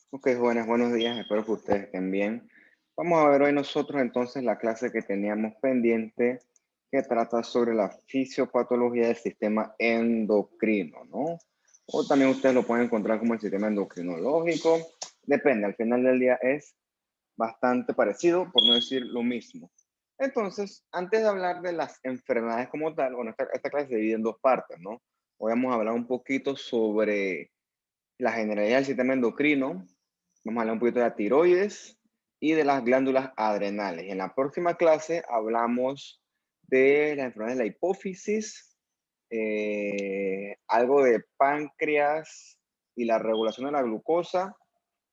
Ok, jóvenes, buenos días. Espero que ustedes estén bien. Vamos a ver hoy nosotros entonces la clase que teníamos pendiente que trata sobre la fisiopatología del sistema endocrino, ¿no? O también ustedes lo pueden encontrar como el sistema endocrinológico. Depende, al final del día es bastante parecido, por no decir lo mismo. Entonces, antes de hablar de las enfermedades como tal, bueno, esta clase se divide en dos partes, ¿no? Hoy vamos a hablar un poquito sobre la generalidad del sistema endocrino. Vamos a hablar un poquito de la tiroides y de las glándulas adrenales. En la próxima clase hablamos de la enfermedad de la hipófisis, algo de páncreas y la regulación de la glucosa,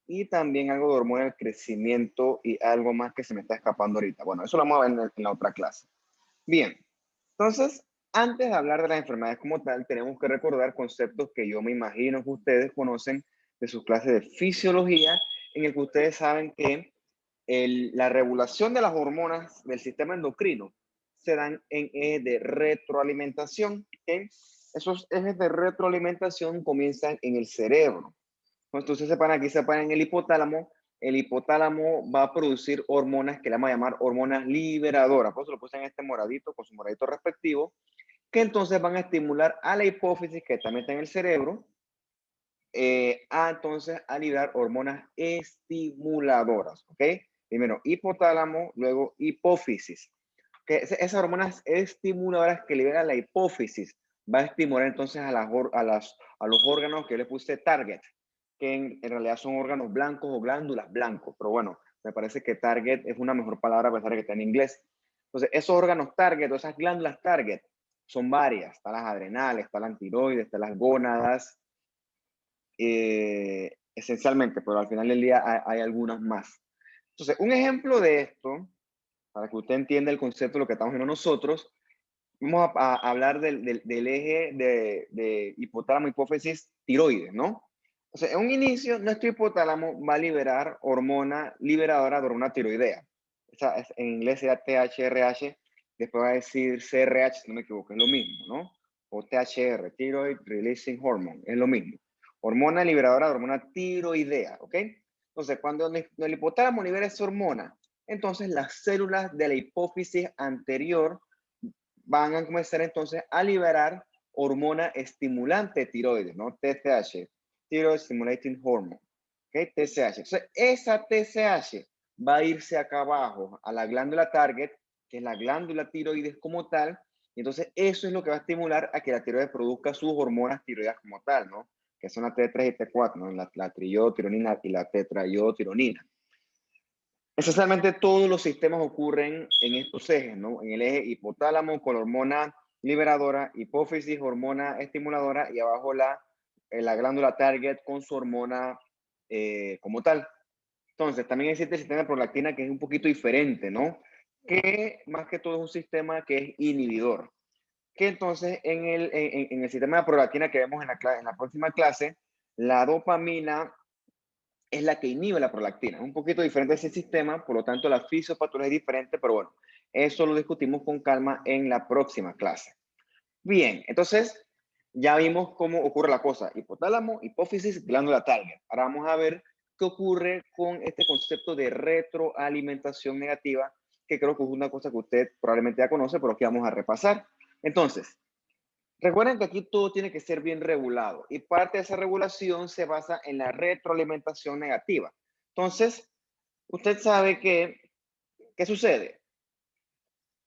y también algo de hormona del crecimiento y algo más que se me está escapando ahorita. Bueno, eso lo vamos a ver en la otra clase. Bien, entonces, antes de hablar de las enfermedades como tal, tenemos que recordar conceptos que yo me imagino que ustedes conocen de sus clases de fisiología, en el que ustedes saben que la regulación de las hormonas del sistema endocrino se dan en ejes de retroalimentación. ¿Ok? Esos ejes de retroalimentación comienzan en el cerebro. Entonces sepan aquí, sepan en el hipotálamo va a producir hormonas que le vamos a llamar hormonas liberadoras, por eso lo puse en este moradito, con su moradito respectivo, que entonces van a estimular a la hipófisis, que también está en el cerebro, entonces a liberar hormonas estimuladoras, ¿ok? Primero hipotálamo, luego hipófisis. Que esas hormonas estimuladoras que libera la hipófisis va a estimular entonces a los órganos que yo le puse target, que en realidad son órganos blancos o glándulas blancos, pero bueno, me parece que target es una mejor palabra a pesar de que está en inglés. Entonces, esos órganos target o esas glándulas target son varias, están las adrenales, están las tiroides, están las gónadas, esencialmente, pero al final del día hay algunas más. Entonces, un ejemplo de esto, para que usted entienda el concepto de lo que estamos viendo nosotros, vamos a hablar del eje de hipotálamo, hipófisis, tiroides, ¿no? O sea, en un inicio, nuestro hipotálamo va a liberar hormona liberadora de hormona tiroidea. En inglés será THRH, después va a decir CRH, si no me equivoco, es lo mismo, ¿no? O THR, Thyroid Releasing Hormone, es lo mismo. Hormona liberadora de hormona tiroidea, ¿ok? Entonces, cuando el hipotálamo libera esa hormona, entonces las células de la hipófisis anterior van a comenzar entonces a liberar hormona estimulante tiroides, ¿no? TSH, Thyroid Stimulating Hormone, ¿ok? TSH. Entonces, esa TSH va a irse acá abajo a la glándula target, que es la glándula tiroides como tal, y entonces eso es lo que va a estimular a que la tiroides produzca sus hormonas tiroides como tal, ¿no? Que son la T3 y T4, ¿no? La triotironina y la tetraiotironina. Esencialmente todos los sistemas ocurren en estos ejes, ¿no? En el eje hipotálamo con la hormona liberadora, hipófisis, hormona estimuladora y abajo la glándula target con su hormona como tal. Entonces, también existe el sistema de prolactina que es un poquito diferente, ¿no? Que más que todo es un sistema que es inhibidor. Que entonces en el sistema de prolactina que vemos en la próxima clase, la dopamina es la que inhibe la prolactina. Es un poquito diferente ese sistema, por lo tanto la fisiopatología es diferente, pero bueno, eso lo discutimos con calma en la próxima clase. Bien, entonces ya vimos cómo ocurre la cosa. Hipotálamo, hipófisis, glándula target. Ahora vamos a ver qué ocurre con este concepto de retroalimentación negativa, que creo que es una cosa que usted probablemente ya conoce, pero que vamos a repasar. Entonces, recuerden que aquí todo tiene que ser bien regulado y parte de esa regulación se basa en la retroalimentación negativa. Entonces, usted sabe que, ¿qué sucede?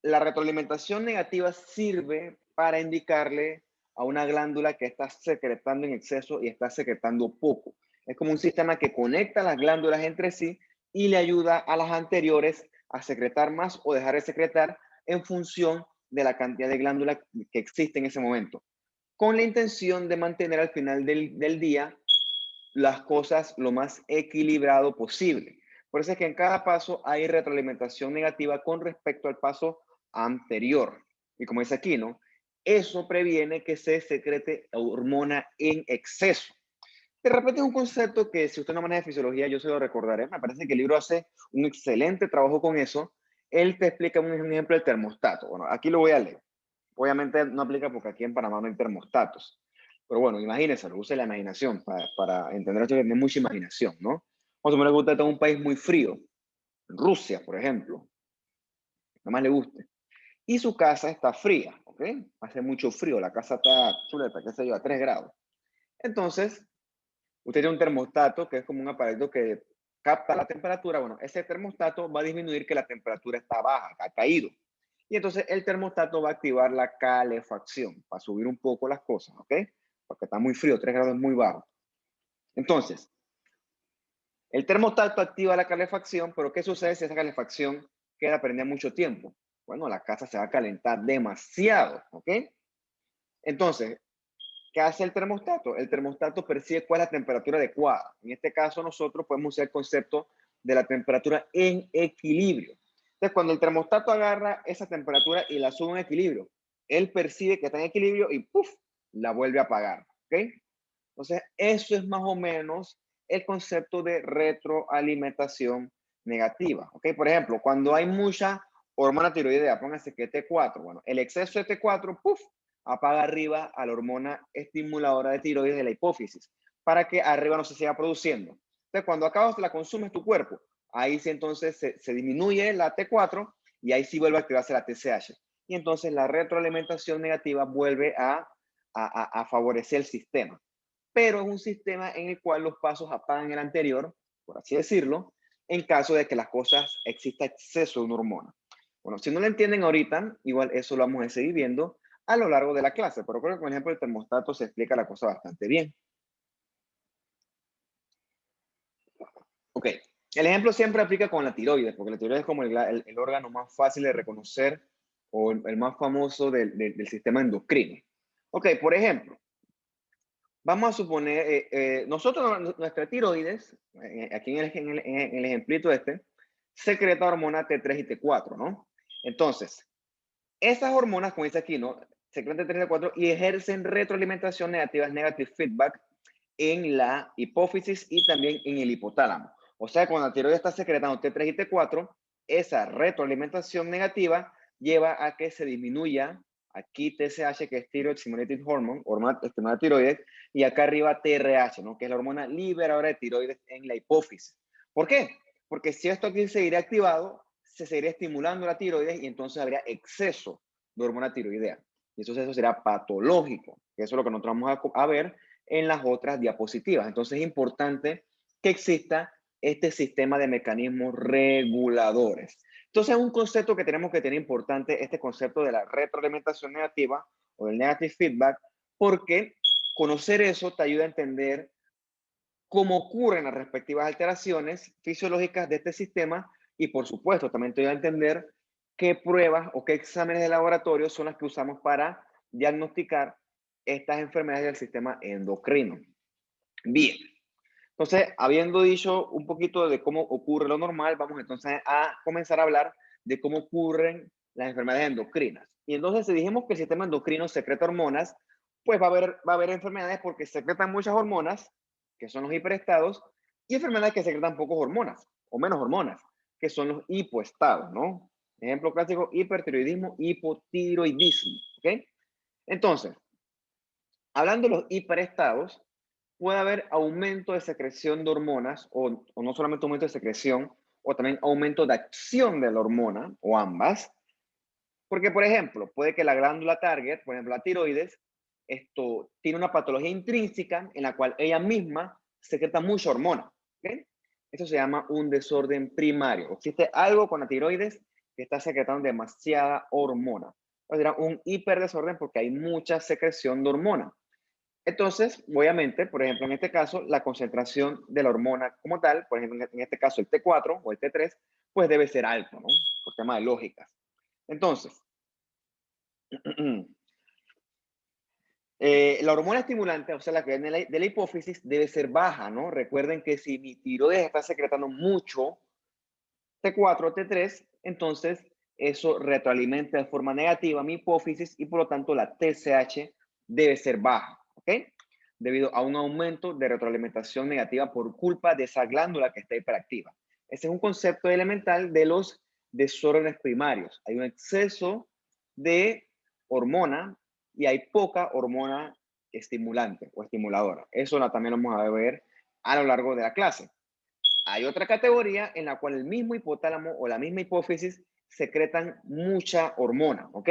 La retroalimentación negativa sirve para indicarle a una glándula que está secretando en exceso y está secretando poco. Es como un sistema que conecta las glándulas entre sí y le ayuda a las anteriores a secretar más o dejar de secretar en función de la cantidad de glándulas que existe en ese momento, con la intención de mantener al final del día las cosas lo más equilibrado posible. Por eso es que en cada paso hay retroalimentación negativa con respecto al paso anterior. Y como dice aquí, ¿no? Eso previene que se secrete hormona en exceso. De repente es un concepto que si usted no maneja fisiología, yo se lo recordaré. Me parece que el libro hace un excelente trabajo con eso. Él te explica un ejemplo del termostato. Bueno, aquí lo voy a leer. Obviamente no aplica porque aquí en Panamá no hay termostatos. Pero bueno, imagínense, use la imaginación para entender esto que tiene mucha imaginación, ¿no? Vamos a suponer que usted está en un país muy frío, Rusia, por ejemplo, no más le guste, y su casa está fría, ¿ok? Hace mucho frío, la casa está chuleta, qué sé yo, a 3 grados. Entonces, usted tiene un termostato que es como un aparato que capta la temperatura. Bueno, ese termostato va a disminuir que la temperatura está baja, ha caído. Y entonces el termostato va a activar la calefacción para subir un poco las cosas, ¿ok? Porque está muy frío, 3 grados es muy bajo. Entonces, el termostato activa la calefacción, pero ¿qué sucede si esa calefacción queda prendida mucho tiempo? Bueno, la casa se va a calentar demasiado, ¿ok? Entonces, ¿qué hace el termostato? El termostato percibe cuál es la temperatura adecuada. En este caso, nosotros podemos usar el concepto de la temperatura en equilibrio. Entonces, cuando el termostato agarra esa temperatura y la sube en equilibrio, él percibe que está en equilibrio y ¡puf! La vuelve a apagar. ¿Ok? Entonces, eso es más o menos el concepto de retroalimentación negativa. ¿Ok? Por ejemplo, cuando hay mucha hormona tiroidea, póngase que T4, bueno, el exceso de T4, ¡puf! Apaga arriba a la hormona estimuladora de tiroides de la hipófisis, para que arriba no se siga produciendo. Entonces, cuando acabas la consumes tu cuerpo, ahí sí entonces se disminuye la T4 y ahí sí vuelve a activarse la TSH. Y entonces la retroalimentación negativa vuelve a favorecer el sistema. Pero es un sistema en el cual los pasos apagan el anterior, por así decirlo, en caso de que las cosas exista exceso de una hormona. Bueno, si no lo entienden ahorita, igual eso lo vamos a seguir viendo a lo largo de la clase, pero creo que con el ejemplo del termostato se explica la cosa bastante bien. Ok, el ejemplo siempre aplica con la tiroides, porque la tiroides es como el órgano más fácil de reconocer o el más famoso del sistema endocrino. Ok, por ejemplo, vamos a suponer, nosotros, nuestra tiroides, aquí en el ejemplito este, secreta hormona T3 y T4, ¿no? Entonces, esas hormonas, como dice aquí, ¿no? Secretan T3 y T4 y ejercen retroalimentación negativa, negative feedback, en la hipófisis y también en el hipotálamo. O sea, cuando la tiroides está secretando T3 y T4, esa retroalimentación negativa lleva a que se disminuya aquí TSH, que es Thyroid Stimulating Hormone, hormona estimulada de tiroides, y acá arriba TRH, ¿no? Que es la hormona liberadora de tiroides en la hipófisis. ¿Por qué? Porque si esto aquí seguiría activado, se seguiría estimulando la tiroides y entonces habría exceso de hormona tiroidea. Y entonces eso será patológico, que eso es lo que nosotros vamos a ver en las otras diapositivas. Entonces es importante que exista este sistema de mecanismos reguladores. Entonces es un concepto que tenemos que tener importante, este concepto de la retroalimentación negativa o del negative feedback, porque conocer eso te ayuda a entender cómo ocurren las respectivas alteraciones fisiológicas de este sistema y por supuesto también te ayuda a entender qué pruebas o qué exámenes de laboratorio son las que usamos para diagnosticar estas enfermedades del sistema endocrino. Bien, entonces, habiendo dicho un poquito de cómo ocurre lo normal, vamos entonces a comenzar a hablar de cómo ocurren las enfermedades endocrinas. Y entonces, si dijimos que el sistema endocrino secreta hormonas, pues va a haber enfermedades porque secretan muchas hormonas, que son los hiperestados, y enfermedades que secretan pocas hormonas o menos hormonas, que son los hipoestados, ¿no? Ejemplo clásico, hipertiroidismo, hipotiroidismo, ¿ok? Entonces, hablando de los hiperestados, puede haber aumento de secreción de hormonas, o no solamente aumento de secreción, o también aumento de acción de la hormona, o ambas. Porque, por ejemplo, puede que la glándula target, por ejemplo, la tiroides, esto tiene una patología intrínseca en la cual ella misma secreta mucha hormona. ¿Okay? Eso se llama un desorden primario. Existe algo con la tiroides que está secretando demasiada hormona. O sea, un hiperdesorden porque hay mucha secreción de hormona. Entonces, obviamente, por ejemplo, en este caso, la concentración de la hormona como tal, por ejemplo, en este caso el T4 o el T3, pues debe ser alto, ¿no? Por tema de lógicas. Entonces, la hormona estimulante, o sea, la que viene de la hipófisis, debe ser baja, ¿no? Recuerden que si mi tiroides está secretando mucho T4 o T3, entonces eso retroalimenta de forma negativa mi hipófisis y por lo tanto la TSH debe ser baja, ¿ok? Debido a un aumento de retroalimentación negativa por culpa de esa glándula que está hiperactiva. Ese es un concepto elemental de los desórdenes primarios. Hay un exceso de hormona y hay poca hormona estimulante o estimuladora. Eso también lo vamos a ver a lo largo de la clase. Hay otra categoría en la cual el mismo hipotálamo o la misma hipófisis secretan mucha hormona, ¿ok?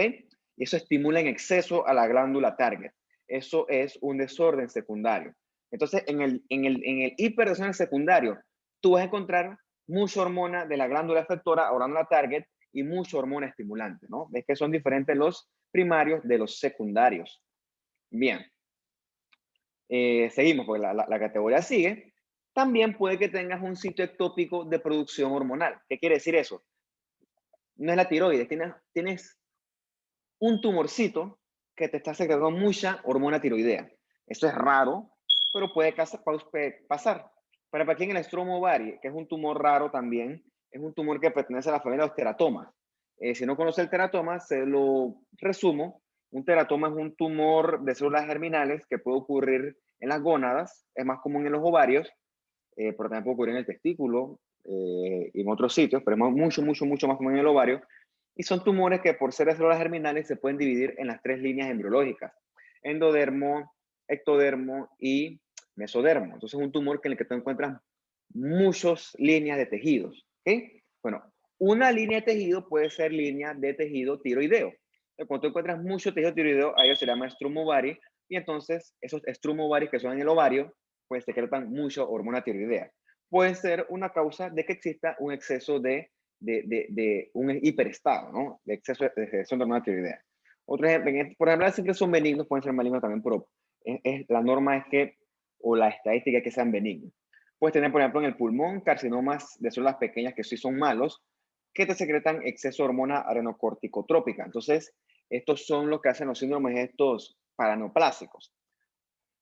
Y eso estimula en exceso a la glándula target. Eso es un desorden secundario. Entonces, en el hiperdesorden secundario, tú vas a encontrar mucha hormona de la glándula efectora o glándula target y mucha hormona estimulante, ¿no? Ves que son diferentes los primarios de los secundarios. Bien, seguimos, porque la categoría sigue. También puede que tengas un sitio ectópico de producción hormonal. ¿Qué quiere decir eso? No es la tiroides, tienes un tumorcito que te está secretando mucha hormona tiroidea. Eso es raro, pero puede pasar. Pero para aquí en el estromo ovario, que es un tumor raro también, es un tumor que pertenece a la familia de los teratomas. Si no conoce el teratoma, se lo resumo. Un teratoma es un tumor de células germinales que puede ocurrir en las gónadas, es más común en los ovarios, pero también puede ocurrir en el testículo y en otros sitios, pero es mucho más común en el ovario. Y son tumores que por ser de células germinales se pueden dividir en las 3 líneas embriológicas: endodermo, ectodermo y mesodermo. Entonces es un tumor en el que tú encuentras muchas líneas de tejidos. ¿Okay? Bueno, una línea de tejido puede ser línea de tejido tiroideo. Cuando tú encuentras mucho tejido tiroideo, a ellos se llama strum ovari, y entonces esos strum ovaris que son en el ovario, pues secretan mucho hormona tiroidea. Puede ser una causa de que exista un exceso de un hiperestado, ¿no? De exceso de secreción de hormona tiroidea. Otro ejemplo, por ejemplo, siempre son benignos, pueden ser malignos también, pero la norma es que, o la estadística es que sean benignos. Puedes tener, por ejemplo, en el pulmón, carcinomas de células pequeñas que sí son malos, que te secretan exceso de hormona adrenocorticotrópica. Entonces, estos son los que hacen los síndromes estos paraneoplásicos.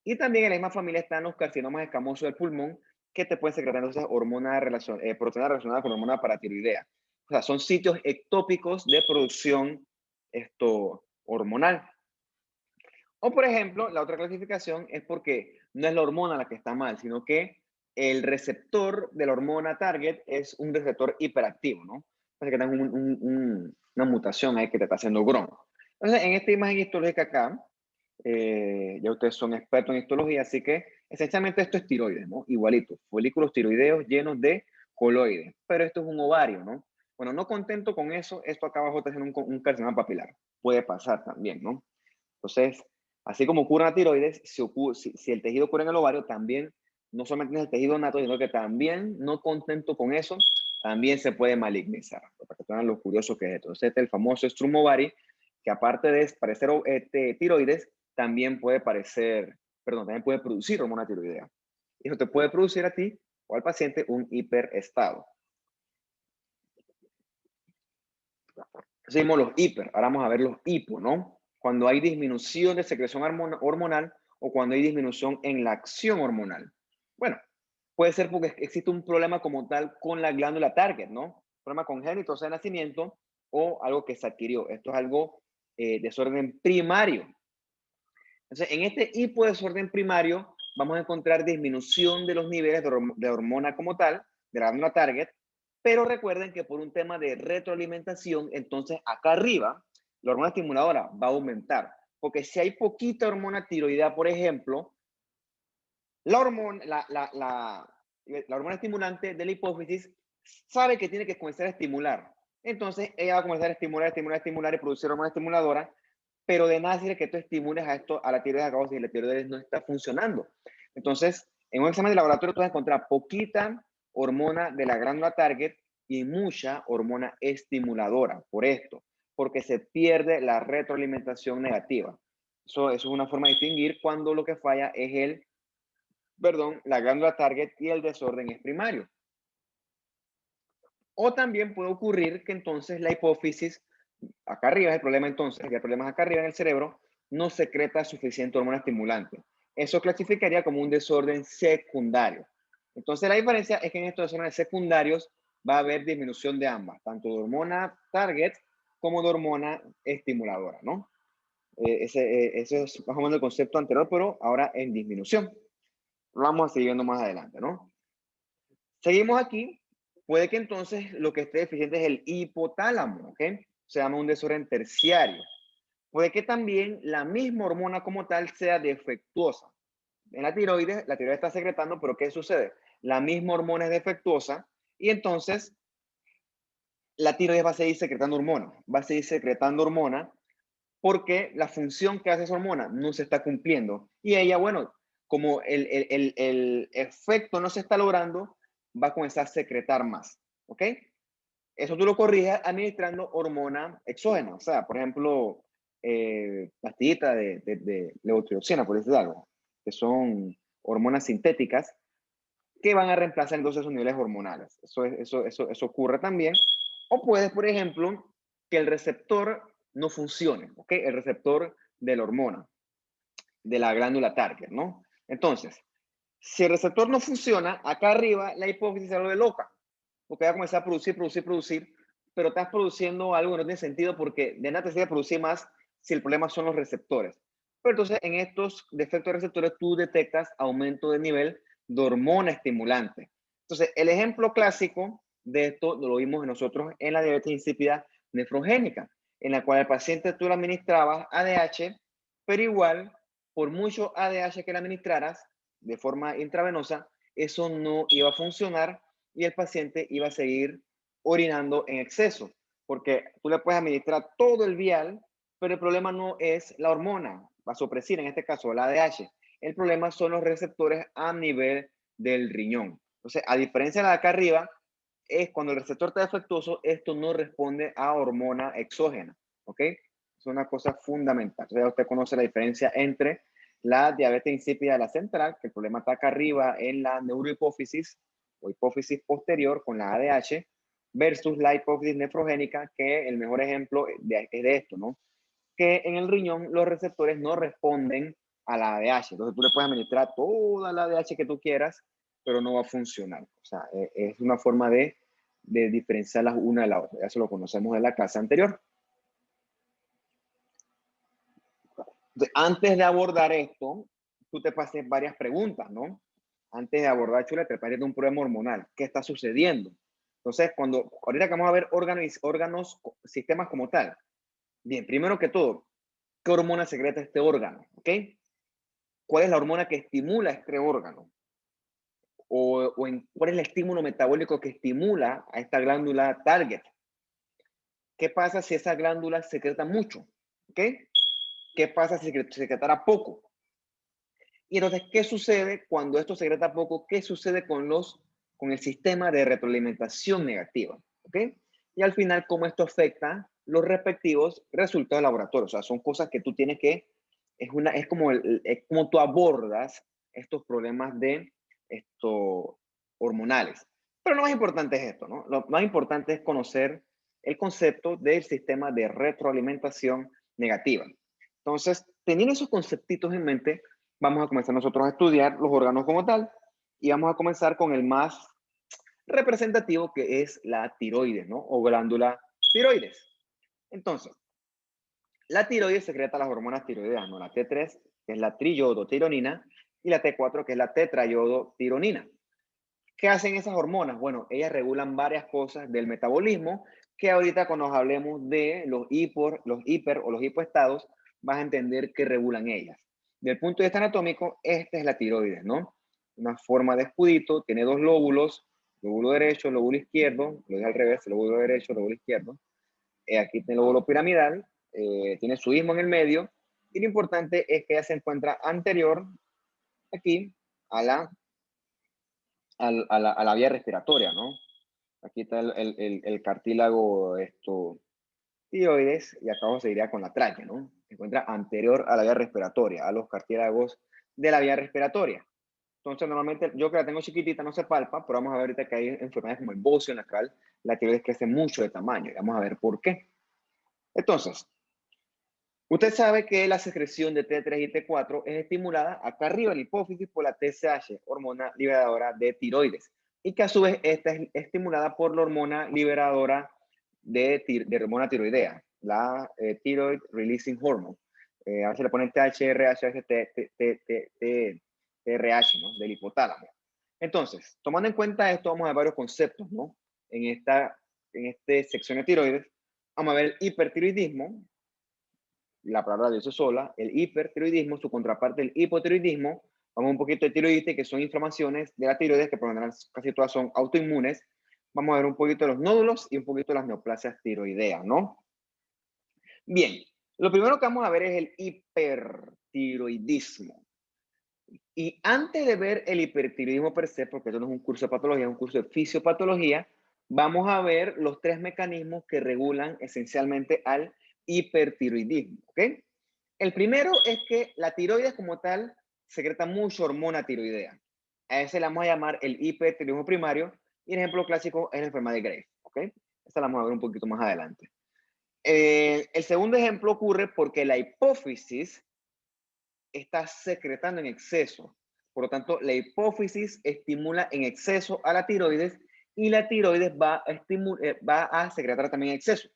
Y también en la misma familia están los carcinomas escamosos del pulmón, que te pueden secretar entonces proteínas relacionadas con hormona paratiroidea. O sea, son sitios ectópicos de producción hormonal. O, por ejemplo, la otra clasificación es porque no es la hormona la que está mal, sino que el receptor de la hormona target es un receptor hiperactivo, ¿no? Entonces, que tengan una mutación ahí que te está haciendo Crohn. Entonces, en esta imagen histológica acá, ya ustedes son expertos en histología, así que esencialmente esto es tiroides, ¿no? Igualito, folículos tiroideos llenos de coloides, pero esto es un ovario, ¿no? Bueno, no contento con eso, esto acá abajo está haciendo un carcinoma papilar. Puede pasar también, ¿no? Entonces, así como ocurre en la tiroides, si el tejido ocurre en el ovario, también no solamente es el tejido nato, sino que también, no contento con eso, también se puede malignizar, para que vean lo curioso que es esto. Entonces, este es el famoso strum ovari, que aparte de parecer tiroides, también puede también puede producir hormona tiroidea. Y eso te puede producir a ti o al paciente un hiperestado. Seguimos los hiper, ahora vamos a ver los hipo, ¿no? Cuando hay disminución de secreción hormonal o cuando hay disminución en la acción hormonal. Bueno, puede ser porque existe un problema como tal con la glándula target, ¿no? Problema congénito, o sea, de nacimiento, o algo que se adquirió. Esto es algo desorden primario. Entonces, en este hipodesorden primario vamos a encontrar disminución de los niveles de hormona como tal, de la glándula target, pero recuerden que por un tema de retroalimentación, entonces acá arriba, la hormona estimuladora va a aumentar. Porque si hay poquita hormona tiroidea, por ejemplo, la hormona estimulante de la hipófisis sabe que tiene que comenzar a estimular. Entonces, ella va a comenzar a estimular y producir hormona estimuladora, pero de nada sirve que tú estimules a la tiroides acá si la tiroides no está funcionando. Entonces, en un examen de laboratorio tú vas a encontrar poquita hormona de la glándula target y mucha hormona estimuladora por esto, porque se pierde la retroalimentación negativa. Eso es una forma de distinguir cuando lo que falla es la glándula target y el desorden es primario. O también puede ocurrir que entonces la hipófisis, acá arriba es el problema entonces, que el problema es acá arriba en el cerebro, no secreta suficiente hormona estimulante. Eso clasificaría como un desorden secundario. Entonces la diferencia es que en estos desórdenes secundarios va a haber disminución de ambas, tanto de hormona target como de hormona estimuladora, ¿no? Ese es más o menos el concepto anterior, pero ahora en disminución. Lo vamos a seguir viendo más adelante, ¿no? Seguimos aquí. Puede que entonces lo que esté deficiente es el hipotálamo, ¿ok? Se llama un desorden terciario. Puede que también la misma hormona como tal sea defectuosa. En la tiroides está secretando, pero ¿qué sucede? la misma hormona es defectuosa y entonces la tiroides va a seguir secretando hormona, va a seguir secretando hormona porque la función que hace esa hormona no se está cumpliendo. Y ella, bueno, como el efecto no se está logrando, va a comenzar a secretar más, ¿ok? Eso tú lo corriges administrando hormona exógena, o sea, por ejemplo, pastillita de levotiroxina, por decir algo, que son hormonas sintéticas que van a reemplazar entonces esos niveles hormonales. Eso ocurre también. O puedes, por ejemplo, que el receptor no funcione, ¿ok? El receptor de la hormona, de la glándula target, ¿no? Entonces, si el receptor no funciona, acá arriba la hipófisis se vuelve loca, porque va a comenzar a producir, pero estás produciendo algo que no tiene sentido porque de nada te sirve producir más si el problema son los receptores. Pero entonces en estos defectos de receptores tú detectas aumento de nivel de hormona estimulante. Entonces el ejemplo clásico de esto lo vimos nosotros en la diabetes insípida nefrogénica, en la cual el paciente tú le administrabas ADH, pero igual por mucho ADH que le administraras de forma intravenosa, eso no iba a funcionar y el paciente iba a seguir orinando en exceso, porque tú le puedes administrar todo el vial, pero el problema no es la hormona vasopresina, en este caso la ADH. El problema son los receptores a nivel del riñón. Entonces, a diferencia de la de acá arriba, es cuando el receptor está defectuoso, esto no responde a hormona exógena, ¿ok? Es una cosa fundamental. Entonces, usted conoce la diferencia entre la diabetes insípida de la central, que el problema está acá arriba en la neurohipófisis o hipófisis posterior con la ADH, versus la hipófisis nefrogénica, que el mejor ejemplo es de esto, ¿no? Que en el riñón los receptores no responden a la ADH. Entonces tú le puedes administrar toda la ADH que tú quieras, pero no va a funcionar. O sea, es una forma de diferenciarlas una de la otra. Eso lo conocemos de la clase anterior. Entonces, antes de abordar esto, tú te pases varias preguntas, ¿no? Antes de abordar, Chula, te pases de un problema hormonal. ¿Qué está sucediendo? Entonces, ahorita que vamos a ver órganos, sistemas como tal. Bien, primero que todo, ¿qué hormona secreta este órgano? ¿Ok? ¿Cuál es la hormona que estimula este órgano? ¿Cuál es el estímulo metabólico que estimula a esta glándula target? ¿Qué pasa si esa glándula secreta mucho? ¿Ok? ¿Qué pasa si secretara poco? Y entonces, ¿qué sucede cuando esto secreta poco? ¿Qué sucede con el sistema de retroalimentación negativa? ¿Ok? Y al final, ¿cómo esto afecta los respectivos resultados de laboratorio? O sea, son cosas que tú tienes que, es como tú abordas estos problemas de hormonales. Pero lo más importante es esto, ¿no? Lo más importante es conocer el concepto del sistema de retroalimentación negativa. Entonces, teniendo esos conceptitos en mente, vamos a comenzar nosotros a estudiar los órganos como tal y vamos a comenzar con el más representativo que es la tiroides, ¿no? O glándula tiroides. Entonces, la tiroides secreta las hormonas tiroideas, ¿no? La T3, que es la triyodotironina, y la T4, que es la tetrayodotironina. ¿Qué hacen esas hormonas? Bueno, ellas regulan varias cosas del metabolismo, que ahorita cuando nos hablemos de los hiper o los hipoestados, vas a entender qué regulan ellas. Del punto de vista anatómico, esta es la tiroides, ¿no? Una forma de escudito, tiene dos lóbulos, lóbulo derecho, lóbulo izquierdo, lo dije al revés, lóbulo derecho, lóbulo izquierdo. Aquí tiene el lóbulo piramidal, tiene su istmo en el medio, y lo importante es que ella se encuentra anterior, aquí, a la vía respiratoria, ¿no? Aquí está el cartílago tiroides y acá se iría con la tráquea, ¿no? Se encuentra anterior a la vía respiratoria, a los cartílagos de la vía respiratoria. Entonces, normalmente yo que la tengo chiquitita no se palpa, pero vamos a ver ahorita que hay enfermedades como el bocio, en la cual la tiroides crece mucho de tamaño y vamos a ver por qué. Entonces, usted sabe que la secreción de T3 y T4 es estimulada acá arriba en la hipófisis por la TSH, hormona liberadora de tiroides, y que a su vez esta es estimulada por la hormona liberadora de hormona tiroidea, la Thyroid Releasing Hormone. A veces le ponen THRH, a veces TRH, ¿no? Del hipotálamo. Entonces, tomando en cuenta esto, vamos a ver varios conceptos, ¿no? En esta sección de tiroides, vamos a ver el hipertiroidismo, la palabra de eso sola, el hipertiroidismo, su contraparte, el hipotiroidismo, Vamos a un poquito de tiroiditis, que son inflamaciones de la tiroides, que por lo general casi todas son autoinmunes. Vamos a ver un poquito de los nódulos y un poquito de las neoplasias tiroideas, ¿no? Bien, lo primero que vamos a ver es el hipertiroidismo. Y antes de ver el hipertiroidismo per se, porque esto no es un curso de patología, es un curso de fisiopatología, vamos a ver los tres mecanismos que regulan esencialmente al hipertiroidismo, ¿ok? El primero es que la tiroides como tal secreta mucha hormona tiroidea. A ese le vamos a llamar el hipertiroidismo primario y el ejemplo clásico es la enfermedad de Graves, ¿ok? Esta la vamos a ver un poquito más adelante. El segundo ejemplo ocurre porque la hipófisis está secretando en exceso. Por lo tanto, la hipófisis estimula en exceso a la tiroides y la tiroides va a secretar también en exceso.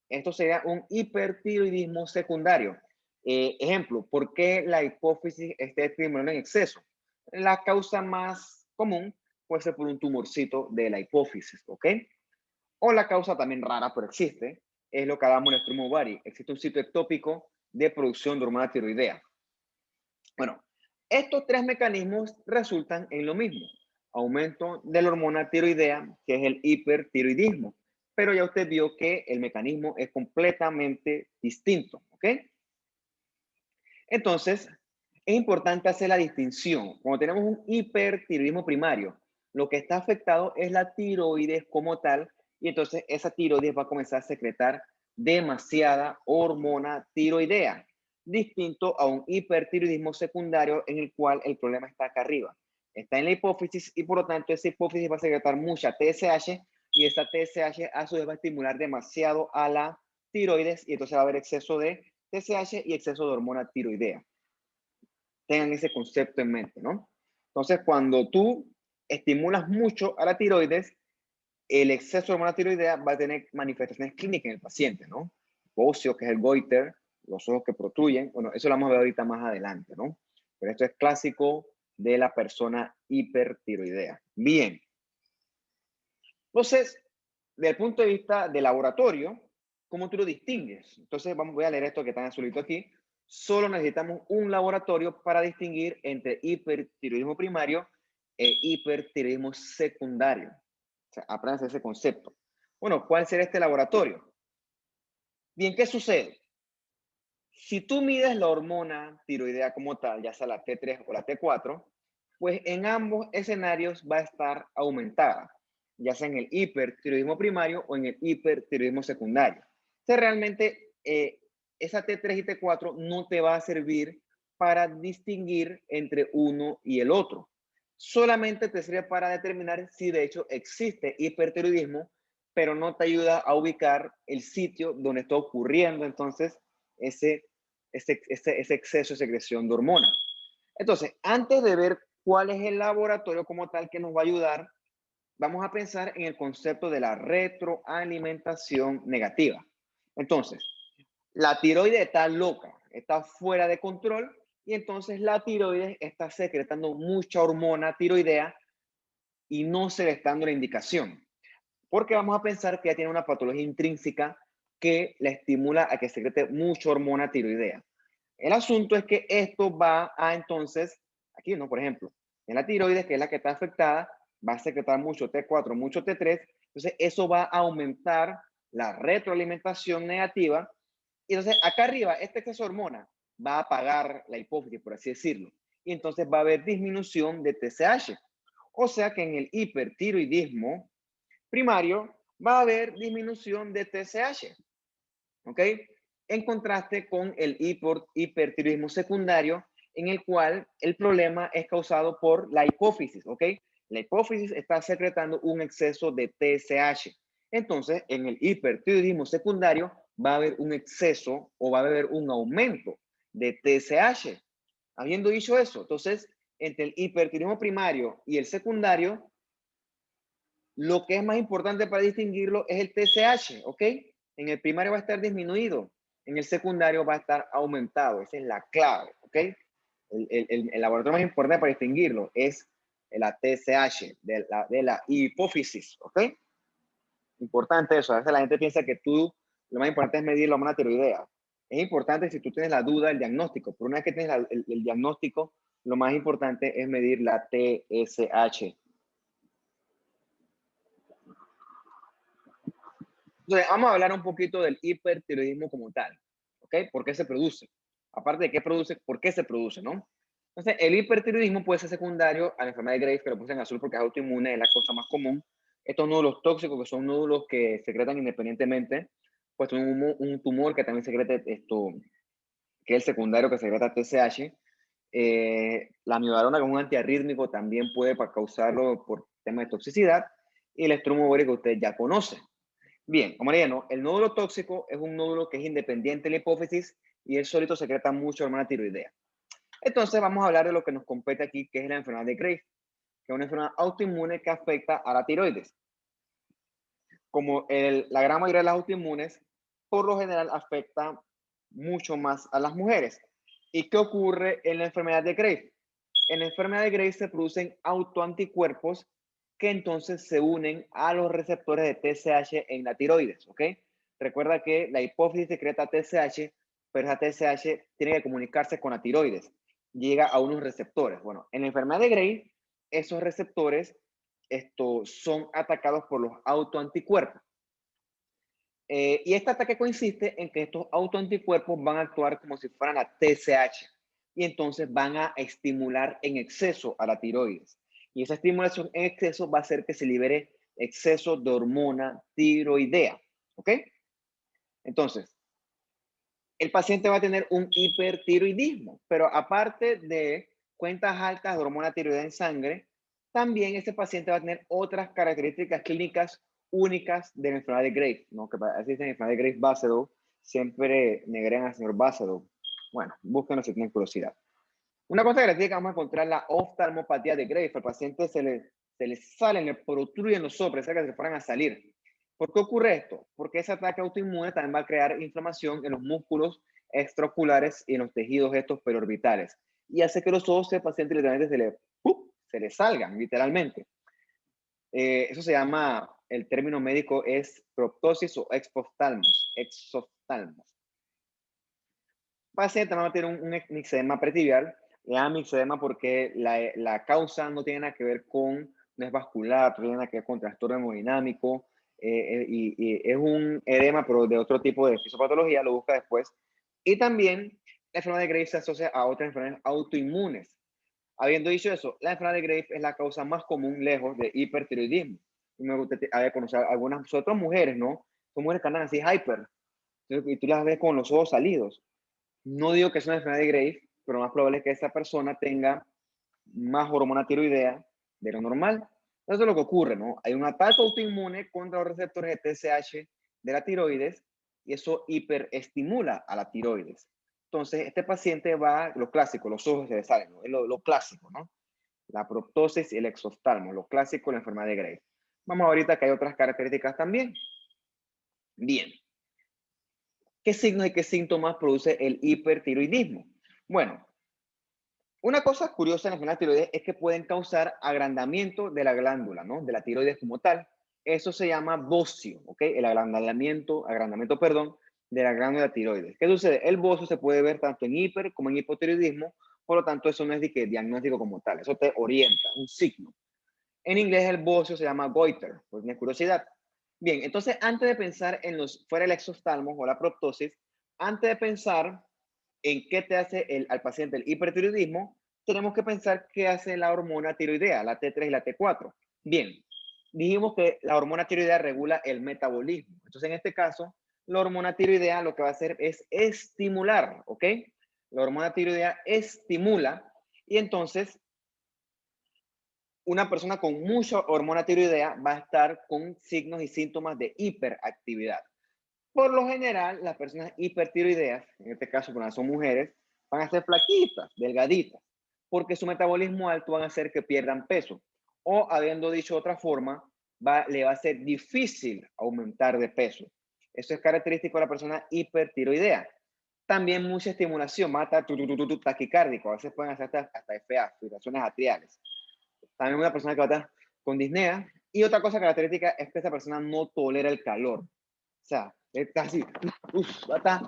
Esto sería un hipertiroidismo secundario. Ejemplo, ¿por qué la hipófisis está estimulando en exceso? La causa más común puede ser por un tumorcito de la hipófisis, ¿ok? O la causa también rara, pero existe, es lo que hablamos en el extremo ovario. Existe un sitio ectópico de producción de hormona tiroidea. Bueno, estos tres mecanismos resultan en lo mismo. Aumento de la hormona tiroidea, que es el hipertiroidismo. Pero ya usted vio que el mecanismo es completamente distinto, ¿ok? Entonces, es importante hacer la distinción. Cuando tenemos un hipertiroidismo primario, lo que está afectado es la tiroides como tal, y entonces esa tiroides va a comenzar a secretar demasiada hormona tiroidea, distinto a un hipertiroidismo secundario en el cual el problema está acá arriba. Está en la hipófisis y por lo tanto esa hipófisis va a secretar mucha TSH y esta TSH a su vez va a estimular demasiado a la tiroides y entonces va a haber exceso de TSH y exceso de hormona tiroidea. Tengan ese concepto en mente, ¿no? Entonces, cuando tú estimulas mucho a la tiroides, el exceso de hormona tiroidea va a tener manifestaciones clínicas en el paciente, ¿no? Óseo, que es el goiter, los ojos que protruyen. Bueno, eso lo vamos a ver ahorita más adelante, ¿no? Pero esto es clásico de la persona hipertiroidea. Bien. Entonces, desde el punto de vista de laboratorio, ¿cómo tú lo distingues? Entonces, voy a leer esto que está en azulito aquí. Solo necesitamos un laboratorio para distinguir entre hipertiroidismo primario e hipertiroidismo secundario. O sea, aprendan ese concepto. Bueno, ¿cuál será este laboratorio? Bien, ¿qué sucede? Si tú mides la hormona tiroidea como tal, ya sea la T3 o la T4, pues en ambos escenarios va a estar aumentada, ya sea en el hipertiroidismo primario o en el hipertiroidismo secundario. O sea, realmente esa T3 y T4 no te va a servir para distinguir entre uno y el otro. Solamente te sirve para determinar si de hecho existe hipertiroidismo, pero no te ayuda a ubicar el sitio donde está ocurriendo entonces ese exceso de secreción de hormona. Entonces, antes de ver cuál es el laboratorio como tal que nos va a ayudar, vamos a pensar en el concepto de la retroalimentación negativa. Entonces, la tiroides está loca, está fuera de control y entonces la tiroides está secretando mucha hormona tiroidea y no se le está dando la indicación. Porque vamos a pensar que ya tiene una patología intrínseca que le estimula a que secrete mucha hormona tiroidea. El asunto es que esto va a entonces, aquí, ¿no? Por ejemplo, en la tiroides, que es la que está afectada, va a secretar mucho T4, mucho T3, entonces eso va a aumentar la retroalimentación negativa. Y entonces acá arriba, este exceso de hormona va a apagar la hipófisis, por así decirlo. Y entonces va a haber disminución de TSH. O sea que en el hipertiroidismo primario va a haber disminución de TSH. ¿Ok? En contraste con el hipertiroidismo secundario, en el cual el problema es causado por la hipófisis, ¿ok? La hipófisis está secretando un exceso de TSH. Entonces, en el hipertiroidismo secundario va a haber un exceso o va a haber un aumento de TSH. Habiendo dicho eso, entonces, entre el hipertiroidismo primario y el secundario, lo que es más importante para distinguirlo es el TSH, ¿ok? En el primario va a estar disminuido, en el secundario va a estar aumentado. Esa es la clave, ¿ok? El laboratorio más importante para distinguirlo es la TSH de la hipófisis, ¿ok? Importante eso. A veces la gente piensa que lo más importante es medir la hormona tiroidea. Es importante si tú tienes la duda del diagnóstico, pero una vez que tienes el diagnóstico, lo más importante es medir la TSH. Entonces, vamos a hablar un poquito del hipertiroidismo como tal, ¿ok? ¿Por qué se produce? Aparte de qué produce, ¿por qué se produce, no? Entonces, el hipertiroidismo puede ser secundario a la enfermedad de Graves, que lo puse en azul porque es autoinmune, es la cosa más común. Estos nódulos tóxicos, que son nódulos que secretan independientemente, pues un tumor que también secreta esto, que es el secundario que secreta TSH. La amiodarona, que es un antiarrítmico, también puede causarlo por temas de toxicidad. Y el estromo que usted ya conoce. Bien, como le digo, el nódulo tóxico es un nódulo que es independiente de la hipófisis y él solito secreta mucha hormona tiroidea. Entonces vamos a hablar de lo que nos compete aquí, que es la enfermedad de Graves, que es una enfermedad autoinmune que afecta a la tiroides. Como la gran mayoría de las autoinmunes, por lo general afecta mucho más a las mujeres. ¿Y qué ocurre en la enfermedad de Graves? En la enfermedad de Graves se producen autoanticuerpos que entonces se unen a los receptores de TSH en la tiroides, ¿ok? Recuerda que la hipófisis secreta TSH, pero esa TSH tiene que comunicarse con la tiroides. Llega a unos receptores. Bueno, en la enfermedad de Graves, esos receptores son atacados por los autoanticuerpos. Y este ataque consiste en que estos autoanticuerpos van a actuar como si fueran la TSH y entonces van a estimular en exceso a la tiroides. Y esa estimulación en exceso va a hacer que se libere exceso de hormona tiroidea. ¿Ok? Entonces, el paciente va a tener un hipertiroidismo, pero aparte de cuentas altas de hormona tiroidea en sangre, también este paciente va a tener otras características clínicas únicas de la enfermedad de Graves, ¿no? Que así es la enfermedad de Graves-Basedow, siempre negrean al señor Basedow. Bueno, búsquenlo si tienen curiosidad. Una cosa característica, vamos a encontrar la oftalmopatía de Graves. Al paciente se le salen, le protruyen los ojos, parece que se fueran a salir. ¿Por qué ocurre esto? Porque ese ataque autoinmune también va a crear inflamación en los músculos extraoculares y en los tejidos estos perorbitales. Y hace que los ojos del paciente literalmente se le salgan, literalmente. Eso se llama, el término médico es proptosis o exoftalmos. Exoftalmos. El paciente va a tener un mixedema pretibial. Le llaman mixedema porque la causa no tiene nada que ver con, no es vascular, no tiene nada que ver con trastorno hemodinámico, y es un edema, pero de otro tipo de fisiopatología, lo busca después. Y también la enfermedad de Graves se asocia a otras enfermedades autoinmunes. Habiendo dicho eso, la enfermedad de Graves es la causa más común lejos de hipertiroidismo. Y me gustaría conocer algunas otras mujeres, ¿no? Son mujeres que andan así hyper, y tú las ves con los ojos salidos. No digo que es una enfermedad de Graves, pero más probable es que esa persona tenga más hormona tiroidea de lo normal. Eso es lo que ocurre, ¿no? Hay un ataque autoinmune contra los receptores de TSH de la tiroides y eso hiperestimula a la tiroides. Entonces, este paciente va, lo clásico, los ojos se le salen, ¿no? Es lo clásico, ¿no? La proptosis y el exoftalmo, lo clásico de la enfermedad de Graves. Vamos ahorita que hay otras características también. Bien. ¿Qué signos y qué síntomas produce el hipertiroidismo? Bueno, una cosa curiosa en la enfermedad tiroides es que pueden causar agrandamiento de la glándula, ¿no? De la tiroides como tal. Eso se llama bocio, ¿ok? El agrandamiento, perdón, de la glándula tiroides. ¿Qué sucede? El bocio se puede ver tanto en hiper como en hipotiroidismo, por lo tanto eso no es diagnóstico como tal, eso te orienta, un signo. En inglés el bocio se llama goiter, por mi curiosidad. Bien, entonces antes de pensar en fuera el exoftalmo o la proptosis, antes de pensar en qué te hace al paciente el hipertiroidismo, tenemos que pensar qué hace la hormona tiroidea, la T3 y la T4. Bien, dijimos que la hormona tiroidea regula el metabolismo. Entonces, en este caso, la hormona tiroidea lo que va a hacer es estimular, ¿ok? La hormona tiroidea estimula y entonces una persona con mucha hormona tiroidea va a estar con signos y síntomas de hiperactividad. Por lo general, las personas hipertiroideas, en este caso cuando son mujeres, van a ser flaquitas, delgaditas, porque su metabolismo alto va a hacer que pierdan peso. O, habiendo dicho de otra forma, le va a ser difícil aumentar de peso. Eso es característico de la persona hipertiroidea. También mucha estimulación, mata taquicárdico, a veces pueden hacer hasta FA, fibrilaciones atriales. También una persona que va a estar con disnea. Y otra cosa característica es que esa persona no tolera el calor. O sea, está así, va a estar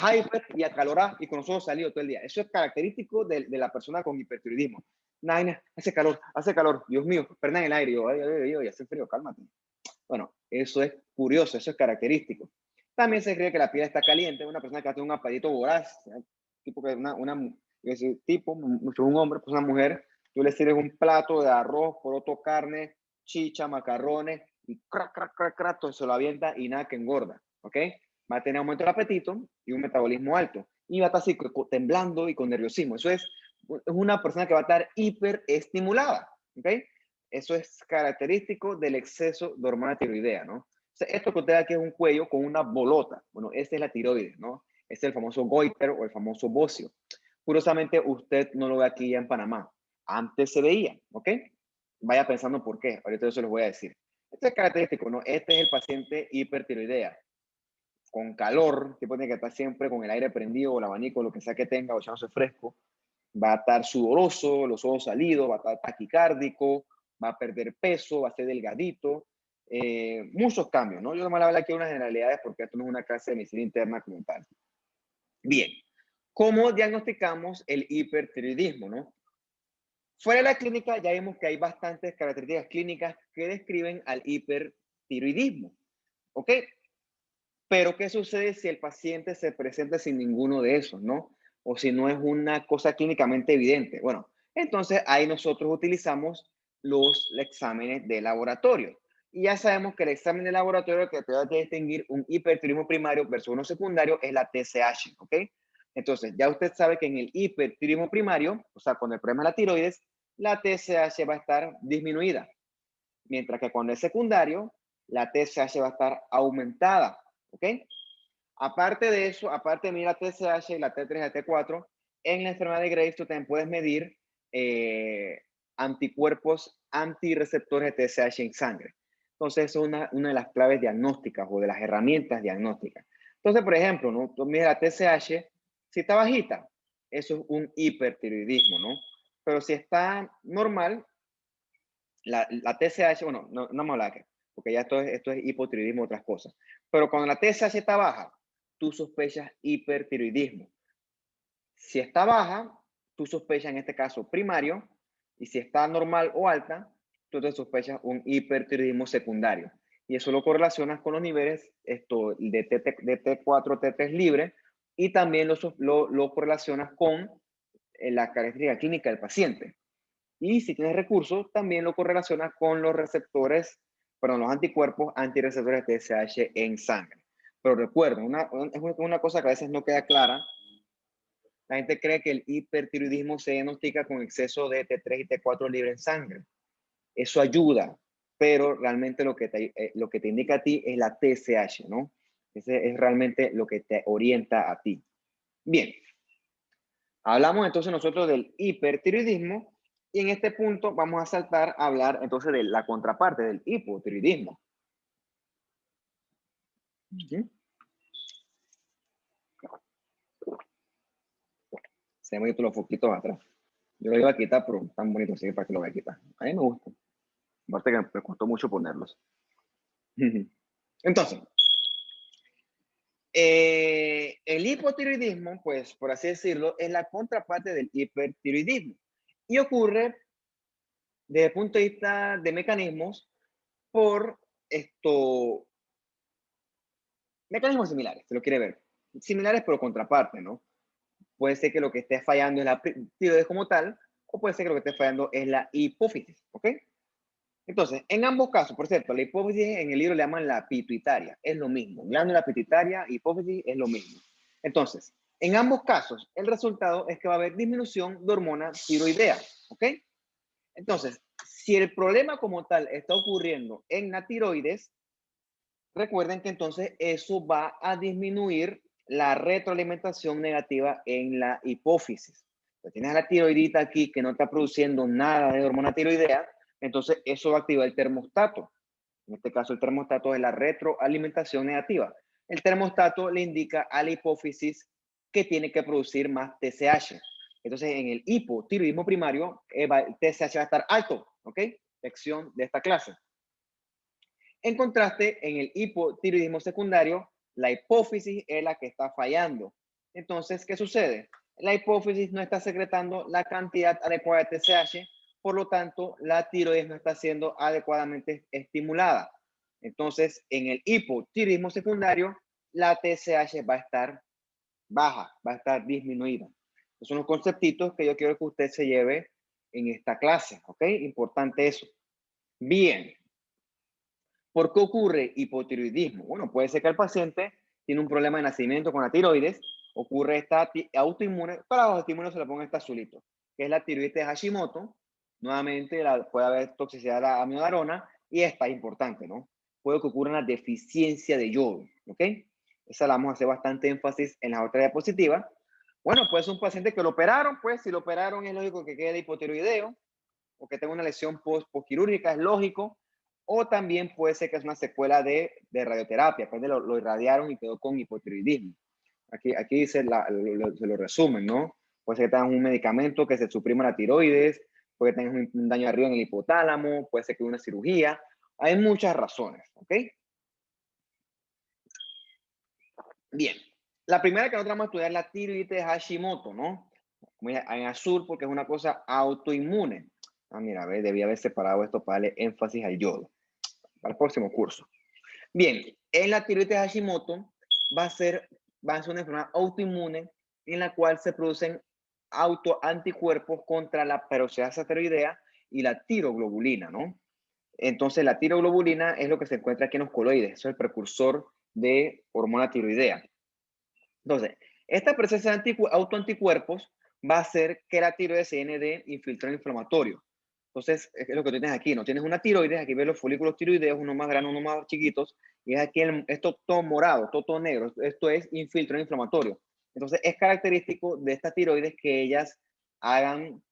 hyper y acalorada y con los ojos salidos todo el día. Eso es característico de la persona con hipertiroidismo. Naina, hace calor, Dios mío, prenda en el aire, yo, ay, hace frío, cálmate. Bueno, eso es curioso, eso es característico. También se cree que la piel está caliente, una persona que hace un apetito voraz, tipo que ese tipo, un hombre, pues una mujer, tú le sirves un plato de arroz, poroto, carne, chicha, macarrones, y crac, crac, crac, crac, todo se lo avienta y nada que engorda, ¿ok? Va a tener aumento del apetito y un metabolismo alto. Y va a estar así temblando y con nerviosismo. Eso es una persona que va a estar hiperestimulada, ¿ok? Eso es característico del exceso de hormona tiroidea, ¿no? O sea, esto que usted ve aquí es un cuello con una bolota. Bueno, esta es la tiroides, ¿no? Este es el famoso goiter o el famoso bocio. Curiosamente, usted no lo ve aquí ya en Panamá. Antes se veía, ¿ok? Vaya pensando por qué. Ahorita yo se los voy a decir. Este es característico, ¿no? Este es el paciente hipertiroidea. Con calor, que tiene que estar siempre con el aire prendido o el abanico, lo que sea que tenga, o echándose fresco. Va a estar sudoroso, los ojos salidos, va a estar taquicárdico, va a perder peso, va a ser delgadito. Muchos cambios, ¿no? Yo no me voy a hablar aquí de unas generalidades porque esto no es una clase de medicina interna como tal. Bien, ¿cómo diagnosticamos el hipertiroidismo, no? Fuera de la clínica ya vimos que hay bastantes características clínicas que describen al hipertiroidismo, ¿ok? Pero ¿qué sucede si el paciente se presenta sin ninguno de esos, no? O si no es una cosa clínicamente evidente. Bueno, entonces ahí nosotros utilizamos los exámenes de laboratorio. Y ya sabemos que el examen de laboratorio que te va a distinguir un hipertiroidismo primario versus uno secundario es la TSH, ¿ok? Entonces, ya usted sabe que en el hipertiroidismo primario, o sea, cuando el problema es la tiroides, la TSH va a estar disminuida. Mientras que cuando es secundario, la TSH va a estar aumentada, ¿ok? Aparte de eso, aparte de medir la TSH y la T3 y la T4, en la enfermedad de Graves tú también puedes medir anticuerpos antirreceptores de TSH en sangre. Entonces, eso es una de las claves diagnósticas o de las herramientas diagnósticas. Entonces, por ejemplo, ¿no? Tú mides la TSH, si está bajita, eso es un hipertiroidismo, ¿no? Pero si está normal, la TSH, bueno, no vamos a hablar, porque ya esto es hipotiroidismo, otras cosas. Pero cuando la TSH está baja, tú sospechas hipertiroidismo. Si está baja, tú sospechas en este caso primario, y si está normal o alta, tú te sospechas un hipertiroidismo secundario. Y eso lo correlacionas con los niveles de T4, T3 libre, y también lo correlacionas con la característica clínica del paciente. Y si tienes recursos, también lo correlacionas con los receptores, perdón, los anticuerpos antirreceptores de TSH en sangre. Pero recuerden, es una cosa que a veces no queda clara. La gente cree que el hipertiroidismo se diagnostica con exceso de T3 y T4 libre en sangre. Eso ayuda, pero realmente lo que te indica a ti es la TSH, ¿no? Ese es realmente lo que te orienta a ti. Bien, hablamos entonces nosotros del hipertiroidismo y en este punto vamos a saltar a hablar entonces de la contraparte del hipotiroidismo. Se me bonito los foquitos atrás. Yo lo iba a quitar, pero tan bonito así para que lo voy a quitar. A mí me gusta. Aparte que me costó mucho ponerlos. Entonces, el hipotiroidismo, pues por así decirlo, es la contraparte del hipertiroidismo. Y ocurre desde el punto de vista de mecanismos por mecanismos similares, se lo quiere ver. Similares pero contraparte, ¿no? Puede ser que lo que esté fallando es la tiroides como tal, o puede ser que lo que esté fallando es la hipófisis, ¿ok? Entonces, en ambos casos, por cierto, la hipófisis en el libro le llaman la pituitaria, es lo mismo. Glándula pituitaria, hipófisis es lo mismo. Entonces, en ambos casos, el resultado es que va a haber disminución de hormona tiroidea, ¿ok? Entonces, si el problema como tal está ocurriendo en la tiroides, recuerden que entonces eso va a disminuir la retroalimentación negativa en la hipófisis. Si tienes la tiroidita aquí que no está produciendo nada de hormona tiroidea, entonces eso va a activar el termostato. En este caso, el termostato es la retroalimentación negativa. El termostato le indica a la hipófisis que tiene que producir más TSH. Entonces, en el hipotiroidismo primario, el TSH va a estar alto, ¿ok? Lección de esta clase. En contraste, en el hipotiroidismo secundario, la hipófisis es la que está fallando. Entonces, ¿qué sucede? La hipófisis no está secretando la cantidad adecuada de TSH, por lo tanto, la tiroides no está siendo adecuadamente estimulada. Entonces, en el hipotiroidismo secundario, la TSH va a estar baja, va a estar disminuida. Esos son los conceptitos que yo quiero que usted se lleve en esta clase, ¿ok? Importante eso. Bien. ¿Por qué ocurre hipotiroidismo? Bueno, puede ser que el paciente tiene un problema de nacimiento con la tiroides, ocurre esta autoinmune, para los autoinmunes se le pone esta azulito, que es la tiroides de Hashimoto. Nuevamente puede haber toxicidad a la amiodarona y esta es importante, ¿no? Puede que ocurra una deficiencia de yodo, ¿ok? Esa la vamos a hacer bastante énfasis en la otra diapositiva. Bueno, puede ser un paciente que lo operaron, pues si lo operaron es lógico que quede hipotiroideo o que tenga una lesión postquirúrgica, es lógico. O también puede ser que es una secuela de radioterapia, pues lo irradiaron y quedó con hipotiroidismo. Aquí se lo resumen, ¿no? Puede ser que tengan un medicamento que se suprima la tiroides, puede que tengan un daño arriba en el hipotálamo, puede ser que una cirugía. Hay muchas razones, ¿ok? Bien, la primera que nosotros vamos a estudiar es la tiroides de Hashimoto, ¿no? En azul porque es una cosa autoinmune. Ah, mira, debía haber separado esto para darle énfasis al yodo para el próximo curso. Bien, en la tiroides de Hashimoto va a ser una enfermedad autoinmune en la cual se producen anticuerpos contra la peroxidasa tiroidea y la tiroglobulina, ¿no? Entonces, la tiroglobulina es lo que se encuentra aquí en los coloides, eso es el precursor de hormona tiroidea. Entonces, esta presencia de autoanticuerpos va a hacer que la tiroides se llene de infiltrado inflamatorio. Entonces, es lo que tú tienes aquí, ¿no? Tienes una tiroides, aquí ves los folículos tiroideos, uno más grande, uno más chiquitos, y es aquí esto todo morado, todo negro, esto es infiltrado inflamatorio. Entonces, es característico de estas tiroides que ellas hagan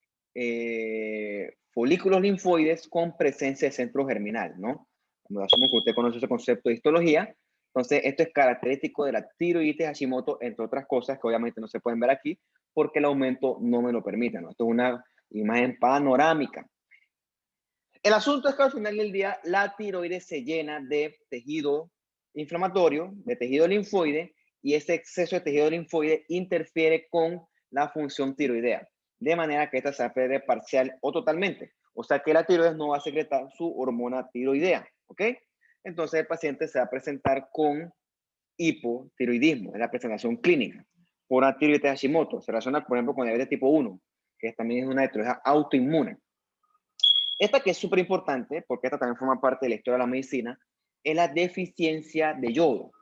folículos linfoides con presencia de centro germinal, ¿no? Cuando asumo que usted conoce ese concepto de histología, entonces esto es característico de la tiroides Hashimoto, entre otras cosas que obviamente no se pueden ver aquí, porque el aumento no me lo permite, ¿no? Esto es una imagen panorámica. El asunto es que al final del día la tiroides se llena de tejido inflamatorio, de tejido linfoide, y ese exceso de tejido linfoide interfiere con la función tiroidea, de manera que esta se pierde parcial o totalmente. O sea que la tiroides no va a secretar su hormona tiroidea, ¿ok? Entonces el paciente se va a presentar con hipotiroidismo, es la presentación clínica. Por una tiroides de Hashimoto, se relaciona, por ejemplo, con diabetes tipo 1, que también es una tiroides autoinmune. Esta que es súper importante, porque esta también forma parte de la historia de la medicina, es la deficiencia de yodo.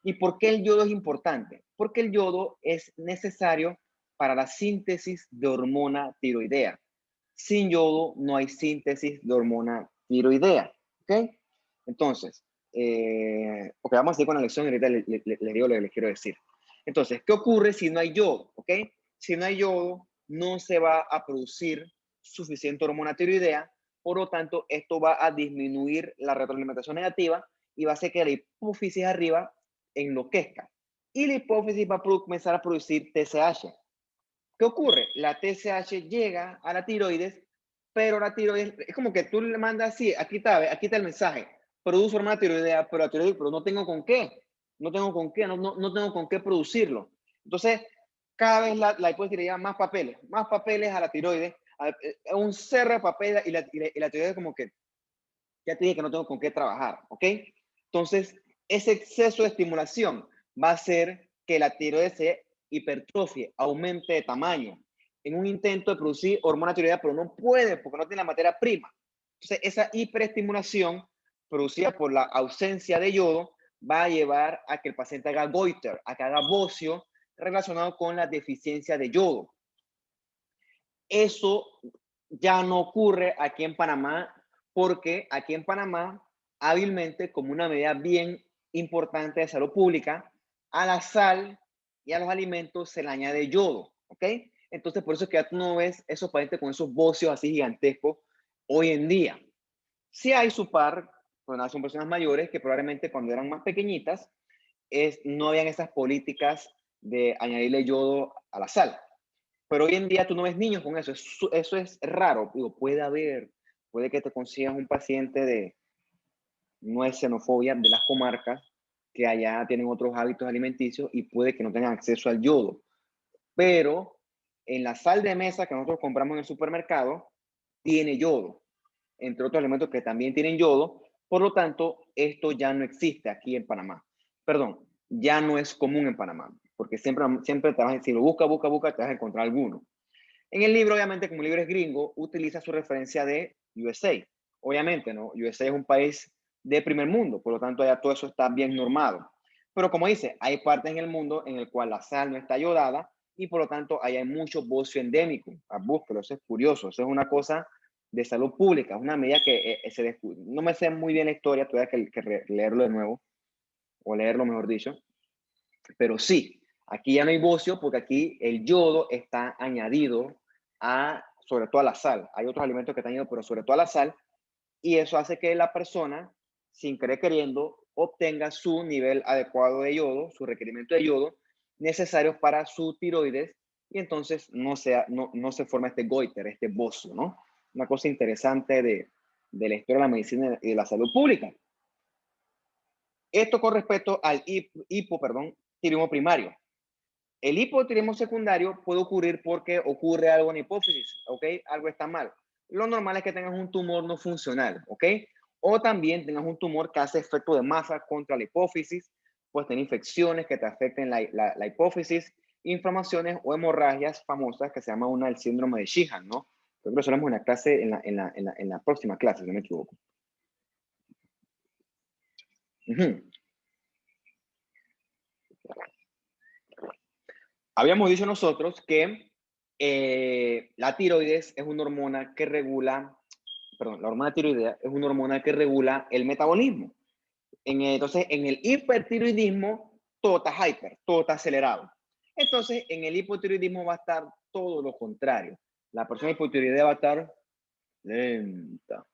¿Y por qué el yodo es importante? Porque el yodo es necesario para la síntesis de hormona tiroidea. Sin yodo no hay síntesis de hormona tiroidea. ¿Ok? Entonces, vamos a ir con la lección y ahorita les digo lo que les quiero decir. Entonces, ¿qué ocurre si no hay yodo? ¿Ok? Si no hay yodo, no se va a producir suficiente hormona tiroidea, por lo tanto, esto va a disminuir la retroalimentación negativa y va a hacer que la hipófisis arriba enloquezca. Y la hipófisis va a comenzar a producir TSH. ¿Qué ocurre? La TSH llega a la tiroides, pero la tiroides, es como que tú le mandas así, aquí está el mensaje, produce hormona tiroidea, pero la tiroides, pero no tengo con qué, no tengo con qué producirlo. Entonces, cada vez la hipófisis le lleva más papeles a la tiroides, a un cerro de papeles y la tiroides como que, ya te dije que no tengo con qué trabajar, ¿ok? Entonces, ese exceso de estimulación va a hacer que la tiroides se hipertrofie, aumente de tamaño, en un intento de producir hormona tiroidea, pero no puede porque no tiene la materia prima. Entonces, esa hiperestimulación producida por la ausencia de yodo va a llevar a que el paciente haga goiter, a que haga bocio relacionado con la deficiencia de yodo. Eso ya no ocurre aquí en Panamá porque aquí en Panamá, hábilmente, como una medida bien importante de salud pública, a la sal y a los alimentos se le añade yodo, ¿ok? Entonces, por eso es que ya tú no ves esos pacientes con esos bocios así gigantescos hoy en día. Sí hay su par, pues son personas mayores que probablemente cuando eran más pequeñitas, no habían esas políticas de añadirle yodo a la sal. Pero hoy en día tú no ves niños con eso. Eso es raro. Digo, puede que te consigas un paciente de, no es xenofobia, de las comarcas, que allá tienen otros hábitos alimenticios y puede que no tengan acceso al yodo. Pero en la sal de mesa que nosotros compramos en el supermercado, tiene yodo, entre otros elementos que también tienen yodo. Por lo tanto, esto ya no existe aquí en Panamá. Perdón, ya no es común en Panamá, porque siempre te vas a decir, busca, te vas a encontrar alguno. En el libro, obviamente, como el libro es gringo, utiliza su referencia de USA. Obviamente, ¿no? USA es un país de primer mundo, por lo tanto, ya todo eso está bien normado. Pero como dice, hay partes en el mundo en el cual la sal no está ayodada y por lo tanto ahí hay mucho bocio endémico. Búsquelo, eso es curioso, eso es una cosa de salud pública, es una medida que no me sé muy bien la historia, tuve que leerlo de nuevo, o leerlo mejor dicho, pero sí, aquí ya no hay bocio porque aquí el yodo está añadido a, sobre todo a la sal. Hay otros alimentos que están añadidos, pero sobre todo a la sal, y eso hace que la persona, sin querer queriendo, obtenga su nivel adecuado de yodo, su requerimiento de yodo necesario para su tiroides, y entonces no se forma este goiter, este bocio, ¿no? Una cosa interesante de la historia de la medicina y de la salud pública. Esto con respecto al hipotiroidismo primario. El hipotiroidismo secundario puede ocurrir porque ocurre algo en la hipófisis, ¿ok? Algo está mal. Lo normal es que tengas un tumor no funcional, ¿ok? O también tengas un tumor que hace efecto de masa contra la hipófisis, puedes tener infecciones que te afecten la hipófisis, inflamaciones o hemorragias famosas que se llama el síndrome de Sheehan, ¿no? Creo que lo hablamos en la clase, en la próxima clase, si no me equivoco. Habíamos dicho nosotros que la tiroides es una hormona que regula, perdón, la hormona tiroidea es una hormona que regula el metabolismo. Entonces, en el hipertiroidismo, todo está hyper, todo está acelerado. Entonces, en el hipotiroidismo va a estar todo lo contrario. La persona hipotiroidea va a estar lenta.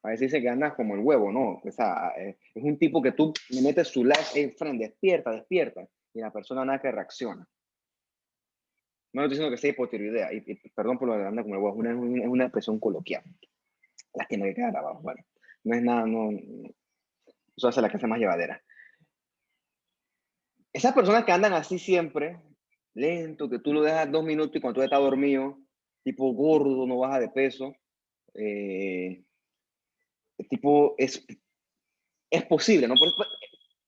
A veces dice que andas como el huevo, ¿no? O sea, es un tipo que tú le metes su like en frente, despierta, y la persona nada que reacciona. No estoy diciendo que sea hipotiroidea, y perdón por lo de anda como el huevo, es una expresión coloquial. Lástima que queda grabado. Bueno, no es nada, no, eso hace la clase más llevadera. Esas personas que andan así siempre, lento, que tú lo dejas 2 minutos y cuando tú estás dormido, tipo gordo, no baja de peso, tipo, es posible, ¿no?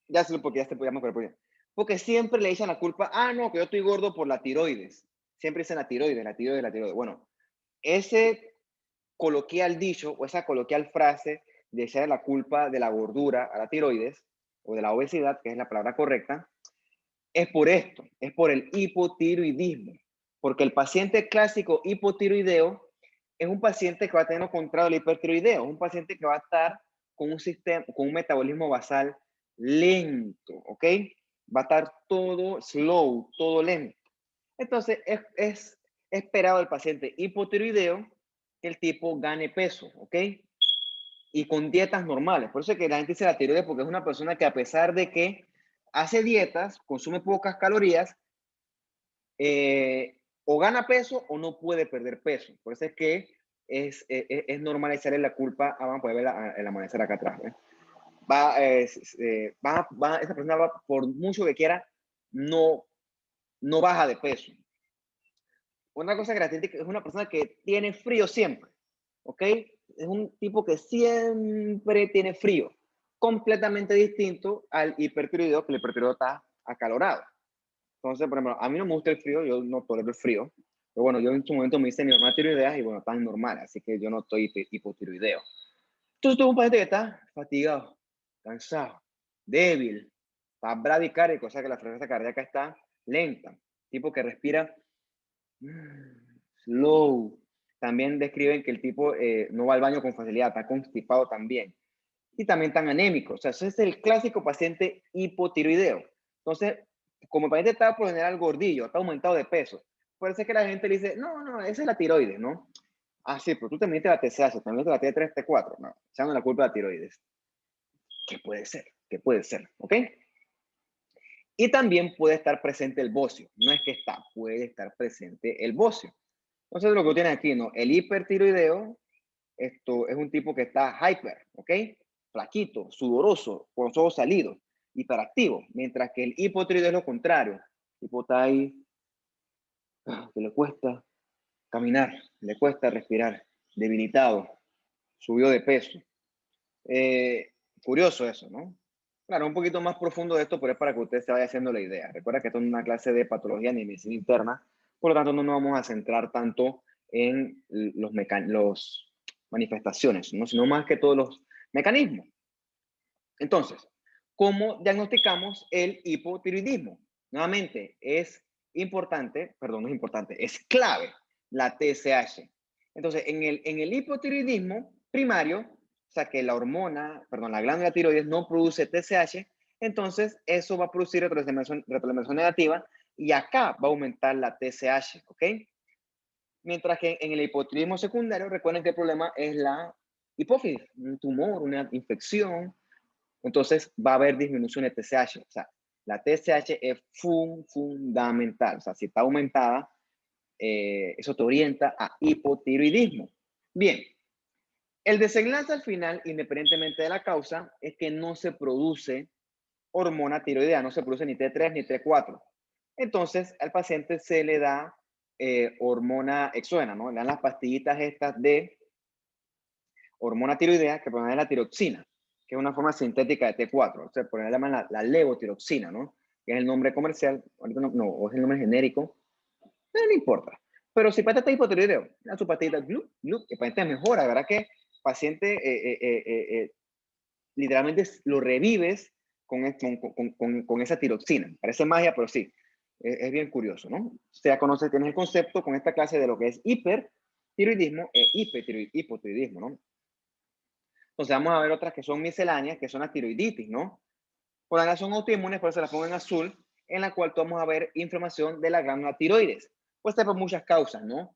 Ya sé porque ya se puede llamar, porque siempre le echan la culpa, no, que yo estoy gordo por la tiroides. Siempre dicen la tiroides. Bueno, ese coloquial dicho o esa coloquial frase de echar la culpa de la gordura a la tiroides o de la obesidad, que es la palabra correcta, es por esto, es por el hipotiroidismo. Porque el paciente clásico hipotiroideo es un paciente que va a tener lo contrario del hipertiroideo, es un paciente que va a estar con un metabolismo basal lento, ¿ok? Va a estar todo slow, todo lento. Entonces, es esperado del paciente hipotiroideo que el tipo gane peso, ¿ok? Y con dietas normales. Por eso es que la gente dice la tiroides, porque es una persona que a pesar de que hace dietas, consume pocas calorías, o gana peso o no puede perder peso. Por eso es que es normalizar la culpa. Vamos a poder ver el amanecer acá atrás. Esa persona va, por mucho que quiera, no baja de peso. Una cosa característica es una persona que tiene frío siempre, ¿ok? Es un tipo que siempre tiene frío, completamente distinto al hipertiroideo, que el hipertiroideo está acalorado. Entonces, por ejemplo, a mí no me gusta el frío, yo no tolero el frío, pero bueno, yo en su momento me hice mi mamá tiroideas y bueno, están normales, así que yo no estoy hipotiroideo. Entonces, tuve un paciente que está fatigado, cansado, débil, está bradicárdico, o sea que la frecuencia cardíaca está lenta, tipo que respira slow. También describen que el tipo no va al baño con facilidad, está constipado también. Y también tan anémico. O sea, ese es el clásico paciente hipotiroideo. Entonces, como el paciente está por general gordillo, está aumentado de peso, por eso es que la gente le dice, no, esa es la tiroides, ¿no? Sí, pero tú también te la TSH, también te la T3, T4. No, echando la culpa de la tiroides. ¿Qué puede ser? ¿Qué puede ser? ¿Ok? Y también puede estar presente el bocio. No es que está, puede estar presente el bocio. Entonces, lo que tienes aquí, ¿no? El hipertiroideo, esto es un tipo que está hyper, ¿ok? flaquito, sudoroso, con los ojos salidos, hiperactivo, mientras que el hipotiroideo es lo contrario. El tipo está ahí, que le cuesta caminar, le cuesta respirar, debilitado, subió de peso. Curioso eso, ¿no? Claro, un poquito más profundo de esto, pero es para que usted se vaya haciendo la idea. Recuerda que esto es una clase de patología ni medicina interna, por lo tanto no nos vamos a centrar tanto en los manifestaciones, ¿no? Sino más que todos los mecanismos. Entonces, ¿cómo diagnosticamos el hipotiroidismo? Nuevamente, es importante, perdón, no es importante, es clave la TSH. Entonces, en el hipotiroidismo primario, o sea que la hormona, perdón, la glándula tiroides no produce TSH, entonces eso va a producir retroalimentación negativa y acá va a aumentar la TSH, ¿ok? Mientras que en el hipotiroidismo secundario, recuerden que el problema es la hipófisis, un tumor, una infección, entonces va a haber disminución de TSH. O sea, la TSH es fundamental. O sea, si está aumentada, eso te orienta a hipotiroidismo. Bien, el desenlace al final, independientemente de la causa, es que no se produce hormona tiroidea, no se produce ni T3 ni T4. Entonces, al paciente se le da hormona exógena, ¿no? Le dan las pastillitas estas de hormona tiroidea que proviene de la tiroxina, que es una forma sintética de T4. O sea, por ejemplo, llaman la levotiroxina, ¿no? Que es el nombre comercial, ahorita no, o es el nombre genérico, pero no importa. Pero si paciente está hipotiroideo, da su pastillita, glup, glup, el paciente mejora, ¿verdad? Que el paciente literalmente lo revives con esa tiroxina. Parece magia, pero sí, es bien curioso, ¿no? Usted ya conoce, tienes el concepto con esta clase de lo que es hipertiroidismo e hipotiroidismo, ¿no? Entonces vamos a ver otras que son misceláneas, que son la tiroiditis, ¿no? Por la son autoinmunes, por eso las pongo en azul, en la cual vamos a ver inflamación de la glándula tiroides. Puede ser por muchas causas, ¿no?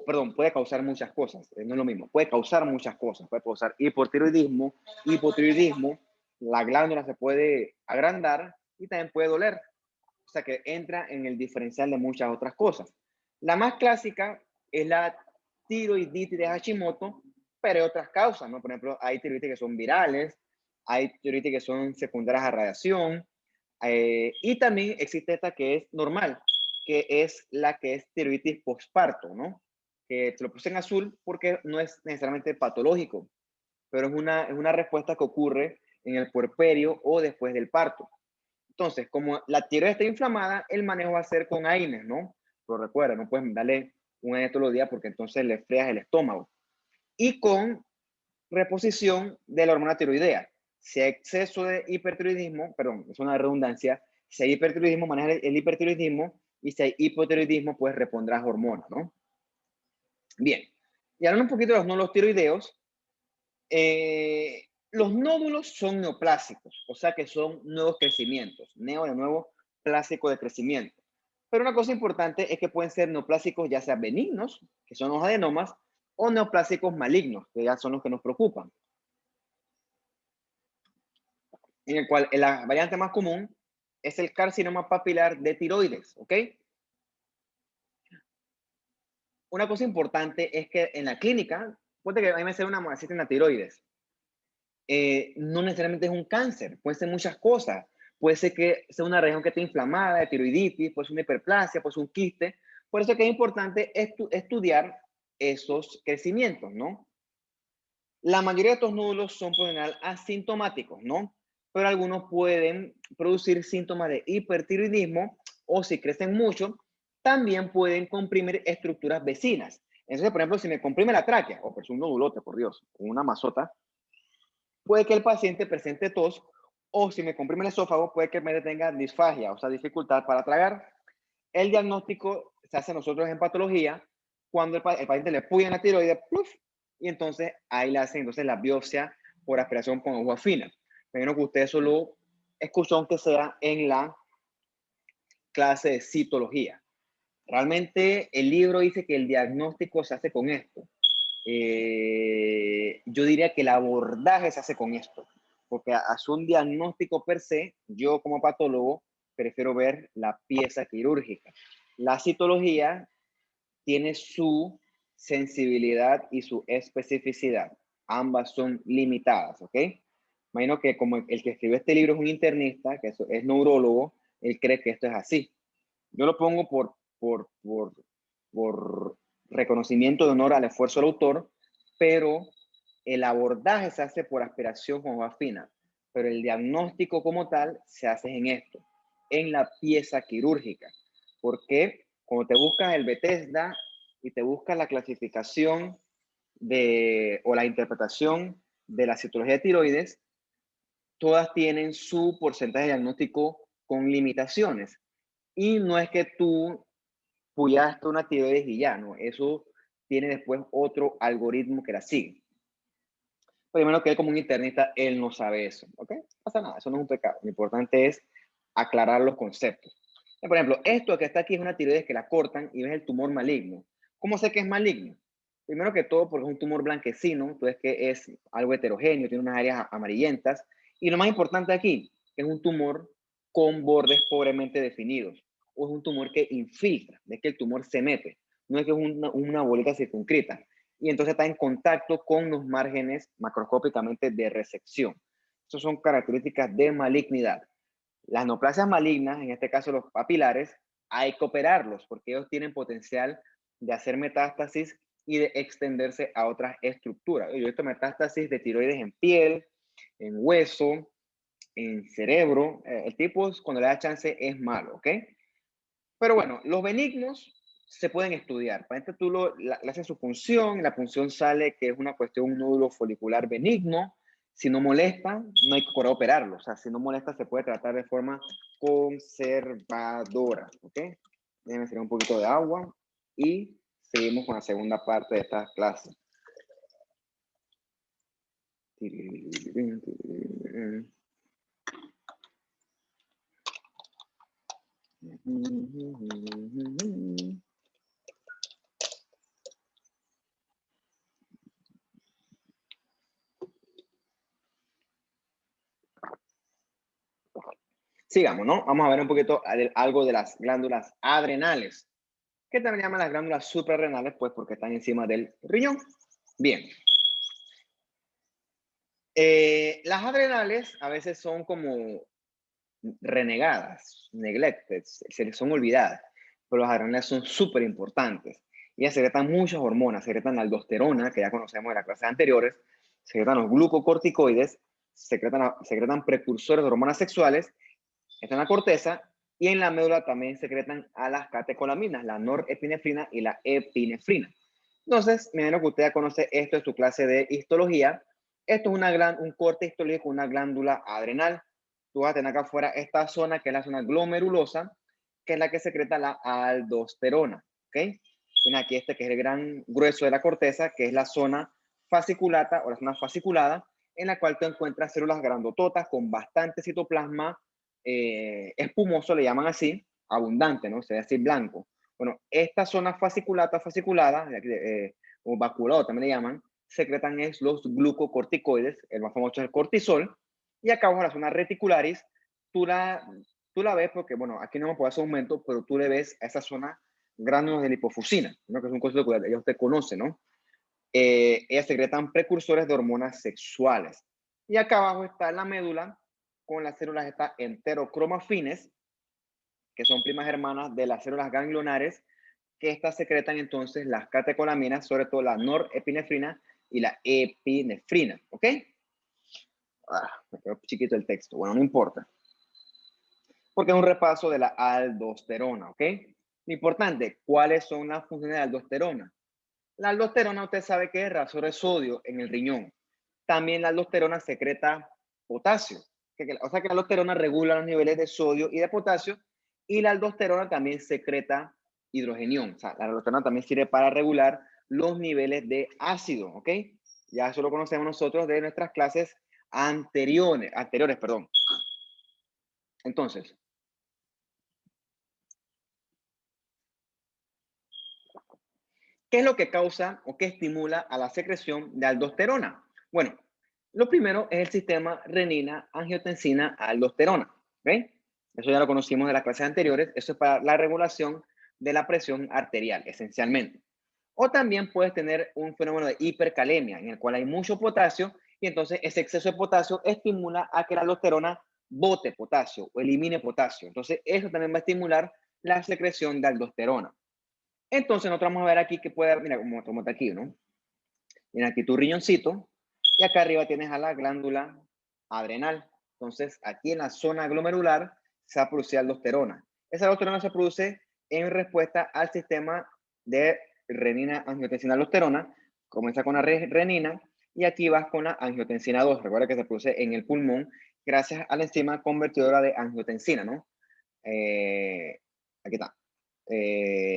Perdón, puede causar muchas cosas, no es lo mismo, puede causar muchas cosas, puede causar hipotiroidismo, hipotiroidismo, la glándula se puede agrandar y también puede doler, o sea que entra en el diferencial de muchas otras cosas. La más clásica es la tiroiditis de Hashimoto, pero hay otras causas, ¿no? Por ejemplo, hay tiroiditis que son virales, hay tiroiditis que son secundarias a radiación, y también existe esta que es normal, que es la que es tiroiditis postparto, ¿no? Que te lo puse en azul porque no es necesariamente patológico, pero es una respuesta que ocurre en el puerperio o después del parto. Entonces, como la tiroides está inflamada, el manejo va a ser con AINES, ¿no? Pero recuerda, no puedes darle un AINES todos los días porque entonces le freas el estómago. Y con reposición de la hormona tiroidea. Si hay exceso de hipertiroidismo, perdón, es una redundancia, si hay hipertiroidismo, maneja el hipertiroidismo, y si hay hipotiroidismo, pues repondrás hormonas, ¿no? Bien, y hablando un poquito de los nódulos tiroideos, los nódulos son neoplásicos, o sea que son nuevos crecimientos, de nuevo, plásico de crecimiento. Pero una cosa importante es que pueden ser neoplásicos ya sea benignos, que son los adenomas, o neoplásicos malignos, que ya son los que nos preocupan. En el cual la variante más común es el carcinoma papilar de tiroides, ¿ok? Una cosa importante es que en la clínica, puede que a mí me sea una mamacita en la tiroides, no necesariamente es un cáncer, puede ser muchas cosas. Puede ser que sea una región que esté inflamada, de tiroiditis, puede ser una hiperplasia, puede ser un quiste. Por eso es que es importante estudiar esos crecimientos, ¿no? La mayoría de estos nódulos son por general asintomáticos, ¿no? Pero algunos pueden producir síntomas de hipertiroidismo o si crecen mucho, también pueden comprimir estructuras vecinas. Entonces, por ejemplo, si me comprime la tráquea, o pues un nodulote, por Dios, una masota, puede que el paciente presente tos, o si me comprime el esófago, puede que me tenga disfagia, o sea, dificultad para tragar. El diagnóstico se hace nosotros en patología cuando el paciente le puya en la tiroides, ¡pluf! Y entonces ahí le hacen entonces la biopsia por aspiración con agua fina. Pero que ustedes solo escuchó que sea en la clase de citología. Realmente el libro dice que el diagnóstico se hace con esto. Yo diría que el abordaje se hace con esto, porque hacer un diagnóstico per se, yo como patólogo prefiero ver la pieza quirúrgica. La citología tiene su sensibilidad y su especificidad. ambas son limitadas, ¿ok? Imagino que como el que escribió este libro es un internista, que es neurólogo, él cree que esto es así. Yo lo pongo por reconocimiento de honor al esfuerzo del autor, pero el abordaje se hace por aspiración con hoja fina, pero el diagnóstico como tal se hace en esto, en la pieza quirúrgica. Porque cuando te buscas el Bethesda y te buscas la clasificación o la interpretación de la citología de tiroides, todas tienen su porcentaje diagnóstico con limitaciones. Y no es que tú puyaste una tiroides y ya, ¿no? Eso tiene después otro algoritmo que la sigue. Primero que él como un internista, él no sabe eso, ¿ok? No pasa nada, eso no es un pecado. Lo importante es aclarar los conceptos. Por ejemplo, esto que está aquí es una tiroides que la cortan y ves el tumor maligno. ¿Cómo sé que es maligno? Primero que todo, porque es un tumor blanquecino, entonces que es algo heterogéneo, tiene unas áreas amarillentas. Y lo más importante aquí, es un tumor con bordes pobremente definidos. O es un tumor que infiltra, es que el tumor se mete. No es que es una bolita circunscrita. Y entonces está en contacto con los márgenes macroscópicamente de resección. Esas son características de malignidad. Las neoplasias malignas, en este caso los papilares, hay que operarlos porque ellos tienen potencial de hacer metástasis y de extenderse a otras estructuras. Yo he visto metástasis de tiroides en piel, en hueso, en cerebro. El tipo, cuando le da chance, es malo, ¿ok? Pero bueno, los benignos se pueden estudiar. Para esto tú le haces su punción, la punción sale que es una cuestión, un nódulo folicular benigno. Si no molesta, no hay que operarlo. O sea, si no molesta, se puede tratar de forma conservadora. ¿Ok? Déjenme hacer un poquito de agua y seguimos con la segunda parte de esta clase. Sigamos, ¿no? Vamos a ver un poquito algo de las glándulas adrenales, que también llaman las glándulas suprarrenales, pues porque están encima del riñón. Bien. Las adrenales a veces son como renegadas, neglected, se les son olvidadas, pero las adrenales son súper importantes. Ellas secretan muchas hormonas, secretan la aldosterona, que ya conocemos de las clases anteriores, secretan los glucocorticoides, secretan precursores de hormonas sexuales, está en la corteza, y en la médula también secretan a las catecolaminas, la norepinefrina y la epinefrina. Entonces, me imagino que usted ya conoce esto en su clase de histología. Esto es un corte histológico, una glándula adrenal. Tú vas a tener acá afuera esta zona que es la zona glomerulosa, que es la que secreta la aldosterona. ¿Ok? Tiene aquí este que es el gran grueso de la corteza, que es la zona fasciculata o la zona fasciculada, en la cual tú encuentras células grandototas con bastante citoplasma espumoso, le llaman así, abundante, ¿no? Se ve así blanco. Bueno, esta zona fasciculada, o vaculado también le llaman, secretan es los glucocorticoides, el más famoso es el cortisol, y acá abajo la zona reticularis, tú la ves porque, bueno, aquí no me puedo hacer aumento, pero tú le ves a esa zona gránulos de lipofusina, ¿no? Que es un concepto que ya usted conoce, ¿no? Ellas secretan precursores de hormonas sexuales. Y acá abajo está la médula con las células enterocromafines, que son primas hermanas de las células ganglionares, que estas secretan entonces las catecolaminas, sobre todo la norepinefrina y la epinefrina. ¿Ok? Me quedó chiquito el texto. Bueno, no importa. Porque es un repaso de la aldosterona. ¿Ok? Lo importante, ¿cuáles son las funciones de la aldosterona? La aldosterona, usted sabe que es rasor de sodio en el riñón. También la aldosterona secreta potasio. O sea que la aldosterona regula los niveles de sodio y de potasio. Y la aldosterona también secreta hidrogenión. O sea, la aldosterona también sirve para regular los niveles de ácido. ¿Ok? Ya eso lo conocemos nosotros de nuestras clases anteriores. Entonces, ¿qué es lo que causa o qué estimula a la secreción de aldosterona? Bueno, lo primero es el sistema renina-angiotensina-aldosterona. ¿Okay? Eso ya lo conocimos de las clases anteriores. Eso es para la regulación de la presión arterial, esencialmente. O también puedes tener un fenómeno de hipercalemia, en el cual hay mucho potasio y entonces ese exceso de potasio estimula a que la aldosterona bote potasio o elimine potasio. Entonces eso también va a estimular la secreción de aldosterona. Entonces nosotros vamos a ver aquí que puede haber, mira, como está aquí, ¿no? Mira aquí tu riñoncito y acá arriba tienes a la glándula adrenal. Entonces aquí en la zona glomerular se va a producir aldosterona. Esa aldosterona se produce en respuesta al sistema de renina, angiotensina, aldosterona. Comienza con la renina y aquí vas con la angiotensina 2. Recuerda que se produce en el pulmón gracias a la enzima convertidora de angiotensina, ¿no? Aquí está.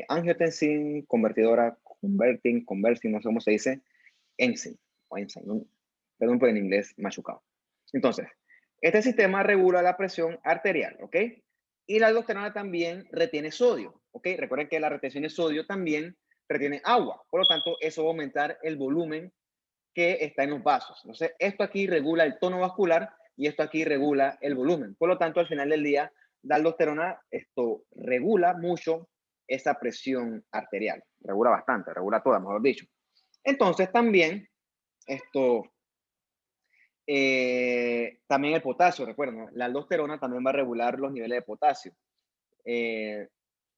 Angiotensin convertidora, converting, no sé cómo se dice, enzyme, o enzyme, ¿no? Perdón por el inglés machucado. Entonces, este sistema regula la presión arterial, ¿ok? Y la aldosterona también retiene sodio, ¿ok? Recuerden que la retención de sodio también retiene agua, por lo tanto, eso va a aumentar el volumen que está en los vasos. Entonces, esto aquí regula el tono vascular y esto aquí regula el volumen. Por lo tanto, al final del día, la aldosterona, esto regula mucho esa presión arterial. Regula bastante, regula toda, mejor dicho. Entonces, también, esto, también el potasio, recuerden, ¿no? La aldosterona también va a regular los niveles de potasio. Eh,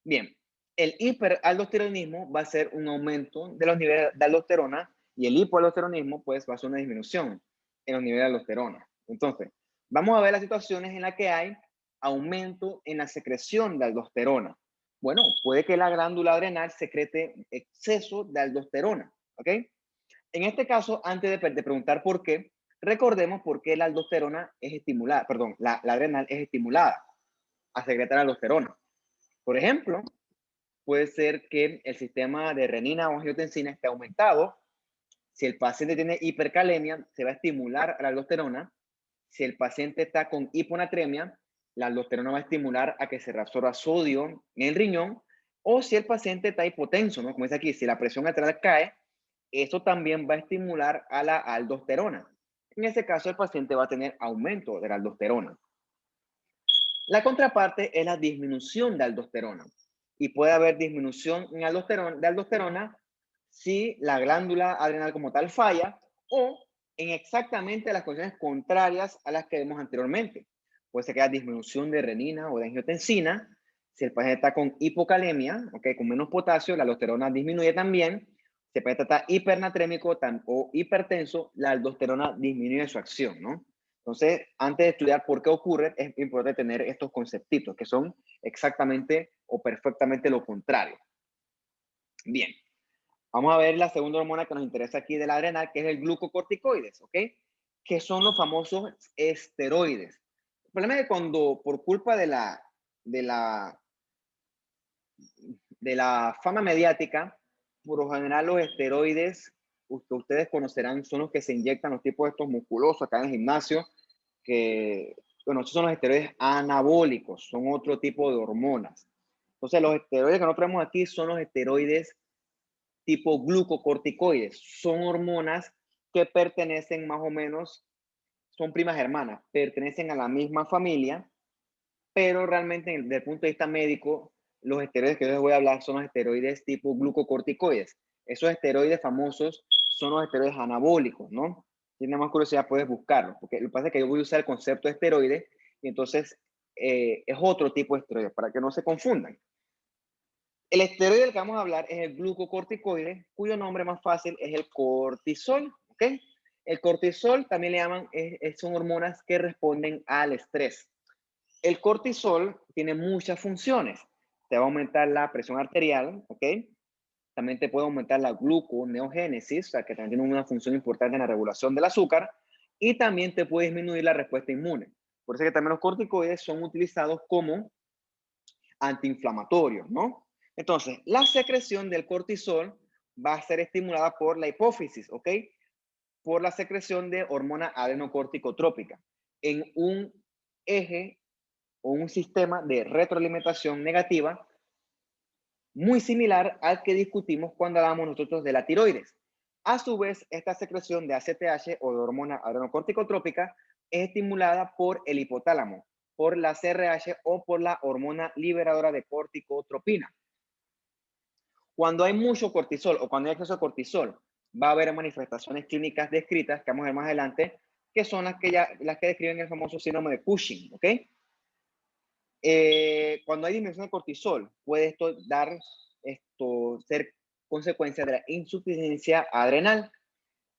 bien, el hiperaldosteronismo va a ser un aumento de los niveles de aldosterona y el hipoaldosteronismo pues va a ser una disminución en los niveles de aldosterona. Entonces, vamos a ver las situaciones en las que hay aumento en la secreción de aldosterona. Bueno, puede que la glándula adrenal secrete exceso de aldosterona, ¿ok? En este caso, antes de preguntar por qué, recordemos por qué la aldosterona es estimulada, perdón, la adrenal es estimulada a secretar aldosterona. Por ejemplo, puede ser que el sistema de renina o angiotensina esté aumentado. Si el paciente tiene hipercalemia, se va a estimular a la aldosterona. Si el paciente está con hiponatremia, la aldosterona va a estimular a que se reabsorba sodio en el riñón. O si el paciente está hipotenso, ¿no? Como dice aquí, si la presión arterial cae, eso también va a estimular a la aldosterona. En ese caso, el paciente va a tener aumento de la aldosterona. La contraparte es la disminución de aldosterona. Y puede haber disminución en de aldosterona si la glándula adrenal como tal falla o en exactamente las condiciones contrarias a las que vimos anteriormente. Puede ser que haya disminución de renina o de angiotensina. Si el paciente está con hipocalemia, okay, con menos potasio, la aldosterona disminuye también. Si el paciente está hipernatrémico o hipertenso, la aldosterona disminuye su acción, ¿no? Entonces, antes de estudiar por qué ocurre, es importante tener estos conceptitos que son exactamente o perfectamente lo contrario. Bien, vamos a ver la segunda hormona que nos interesa aquí de la adrenal, que es el glucocorticoides, ¿ok? Que son los famosos esteroides. El problema es que cuando por culpa de la, de la fama mediática, por lo general los esteroides que ustedes conocerán son los que se inyectan los tipos estos musculosos acá en el gimnasio, que, bueno, estos son los esteroides anabólicos, son otro tipo de hormonas. Entonces, los esteroides que nosotros vemos aquí son los esteroides tipo glucocorticoides. Son hormonas que pertenecen más o menos, son primas hermanas, pertenecen a la misma familia, pero realmente desde el punto de vista médico, los esteroides que yo les voy a hablar son los esteroides tipo glucocorticoides. Esos esteroides famosos son los esteroides anabólicos, ¿no? Si tienes más curiosidad, puedes buscarlos, porque lo que pasa es que yo voy a usar el concepto de esteroide y entonces es otro tipo de esteroides, para que no se confundan. El esteroide del que vamos a hablar es el glucocorticoide, cuyo nombre más fácil es el cortisol, ¿ok? El cortisol también le llaman, son hormonas que responden al estrés. El cortisol tiene muchas funciones. Te va a aumentar la presión arterial, ¿ok? También te puede aumentar la gluconeogénesis, o sea, que también tiene una función importante en la regulación del azúcar. Y también te puede disminuir la respuesta inmune. Por eso que también los corticoides son utilizados como antiinflamatorios, ¿no? Entonces, la secreción del cortisol va a ser estimulada por la hipófisis, ¿ok? Por la secreción de hormona adrenocorticotrópica en un eje o un sistema de retroalimentación negativa muy similar al que discutimos cuando hablamos nosotros de la tiroides. A su vez, esta secreción de ACTH o de hormona adrenocorticotrópica es estimulada por el hipotálamo, por la CRH o por la hormona liberadora de corticotropina. Cuando hay mucho cortisol o cuando hay exceso de cortisol, va a haber manifestaciones clínicas descritas, que vamos a ver más adelante, que son las que describen el famoso síndrome de Cushing, ¿ok? Cuando hay disminución de cortisol, puede ser consecuencia de la insuficiencia adrenal.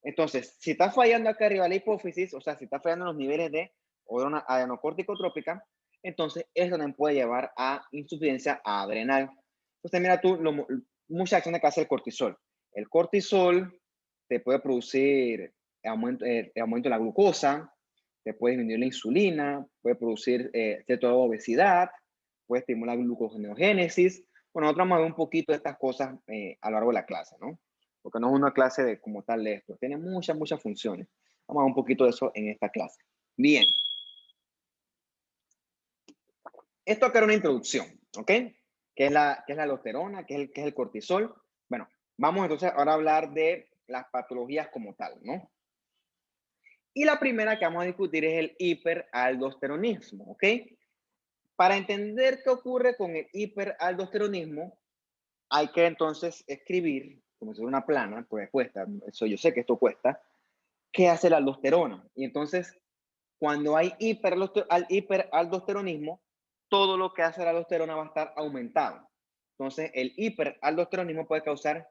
Entonces, si está fallando acá arriba la hipófisis, o sea, si está fallando los niveles de hormona adenocorticotrópica, entonces eso también puede llevar a insuficiencia adrenal. Entonces, mira tú, muchas acciones que hace el cortisol. El cortisol te puede producir aumento de la glucosa, te puede disminuir la insulina, puede producir cierta obesidad, puede estimular gluconeogénesis. Bueno, nosotros vamos a ver un poquito de estas cosas a lo largo de la clase, ¿no? Porque no es una clase de como tal de esto, tiene muchas funciones. Vamos a ver un poquito de eso en esta clase. Bien. Esto acá era una introducción, ¿ok? ¿Qué es la aldosterona? ¿Qué es el cortisol? Bueno, vamos entonces ahora a hablar de las patologías como tal, ¿no? Y la primera que vamos a discutir es el hiperaldosteronismo, ¿ok? Para entender qué ocurre con el hiperaldosteronismo, hay que entonces escribir, como si fuera una plana, pues cuesta, eso yo sé que esto cuesta, qué hace la aldosterona. Y entonces, cuando hay hiperaldosteronismo, todo lo que hace la aldosterona va a estar aumentado. Entonces, el hiperaldosteronismo puede causar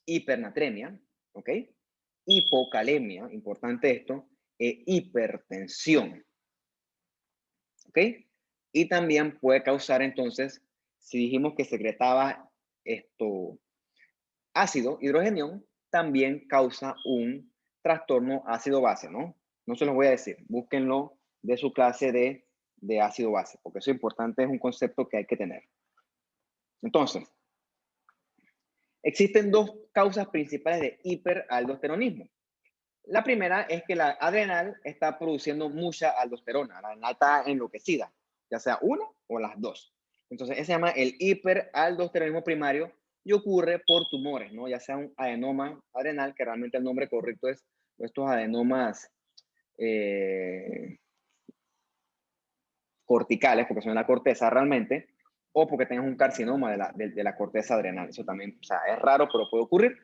hipernatremia, ¿ok? Hipocalemia, importante esto, hipertensión, ¿ok? Y también puede causar entonces, si dijimos que secretaba ácido hidrogenión, también causa un trastorno ácido-base, ¿no? No se los voy a decir, búsquenlo de su clase de ácido-base, porque eso es importante, es un concepto que hay que tener. Entonces, existen dos causas principales de hiperaldosteronismo. La primera es que la adrenal está produciendo mucha aldosterona, la adrenal está enloquecida, ya sea una o las dos. Entonces, ese se llama el hiperaldosteronismo primario y ocurre por tumores, ¿no? Ya sea un adenoma adrenal, que realmente el nombre correcto es estos adenomas corticales, porque son en la corteza realmente, o porque tengas un carcinoma de la corteza adrenal. Eso también, o sea, es raro, pero puede ocurrir.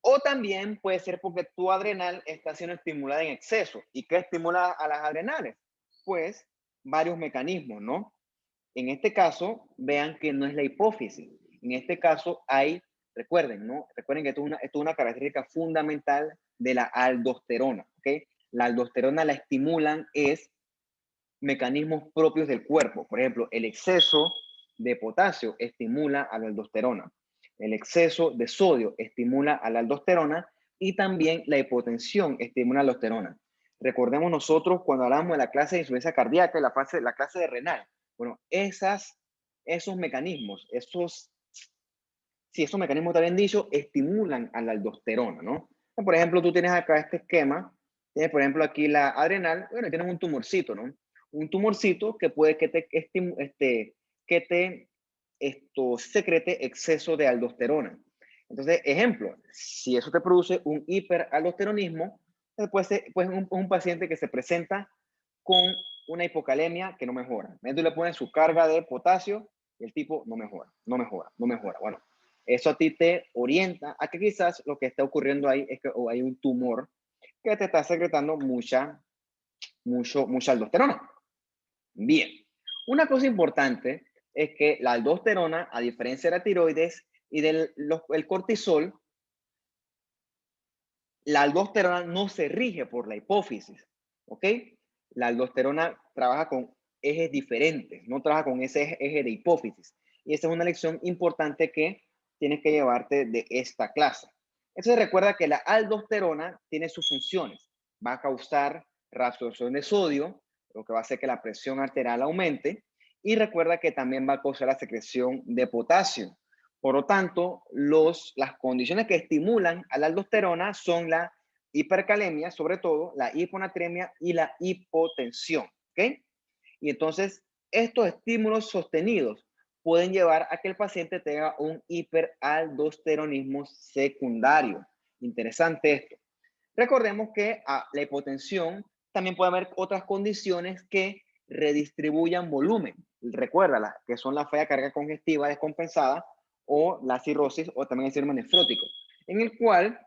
O también puede ser porque tu adrenal está siendo estimulada en exceso. ¿Y qué estimula a las adrenales? Pues varios mecanismos, ¿no? En este caso, vean que no es la hipófisis. En este caso hay, recuerden, ¿no? Recuerden que esto es una característica fundamental de la aldosterona, ¿ok? La aldosterona la estimulan es mecanismos propios del cuerpo. Por ejemplo, el exceso de potasio estimula a la aldosterona. El exceso de sodio estimula a la aldosterona y también la hipotensión estimula a la aldosterona. Recordemos nosotros cuando hablamos de la clase de insuficiencia cardíaca y la clase de renal. Bueno, esos mecanismos, esos mecanismos también dicho, estimulan a la aldosterona, ¿no? Por ejemplo, tú tienes acá este esquema, tienes por ejemplo aquí la adrenal, bueno, tienes un tumorcito, ¿no? Un tumorcito que puede que te secrete exceso de aldosterona. Entonces, ejemplo, si eso te produce un hiperaldosteronismo, puede ser un paciente que se presenta con una hipocalemia que no mejora. Tú le pones su carga de potasio y el tipo no mejora. Bueno, eso a ti te orienta a que quizás lo que está ocurriendo ahí es que hay un tumor que te está secretando mucha aldosterona. Bien, una cosa importante es que la aldosterona, a diferencia de la tiroides y del el cortisol, la aldosterona no se rige por la hipófisis, ¿ok? La aldosterona trabaja con ejes diferentes, no trabaja con ese eje de hipófisis. Y esa es una lección importante que tienes que llevarte de esta clase. Entonces recuerda que la aldosterona tiene sus funciones. Va a causar reabsorción de sodio, lo que va a hacer que la presión arterial aumente. Y recuerda que también va a causar la secreción de potasio. Por lo tanto, las condiciones que estimulan a la aldosterona son la hipercalemia, sobre todo, la hiponatremia y la hipotensión. ¿Ok? Y entonces, estos estímulos sostenidos pueden llevar a que el paciente tenga un hiperaldosteronismo secundario. Interesante esto. Recordemos que la hipotensión también puede haber otras condiciones que redistribuyan volumen. Recuérdala, que son la falla cardíaca congestiva descompensada o la cirrosis o también el síndrome nefrótico, en el cual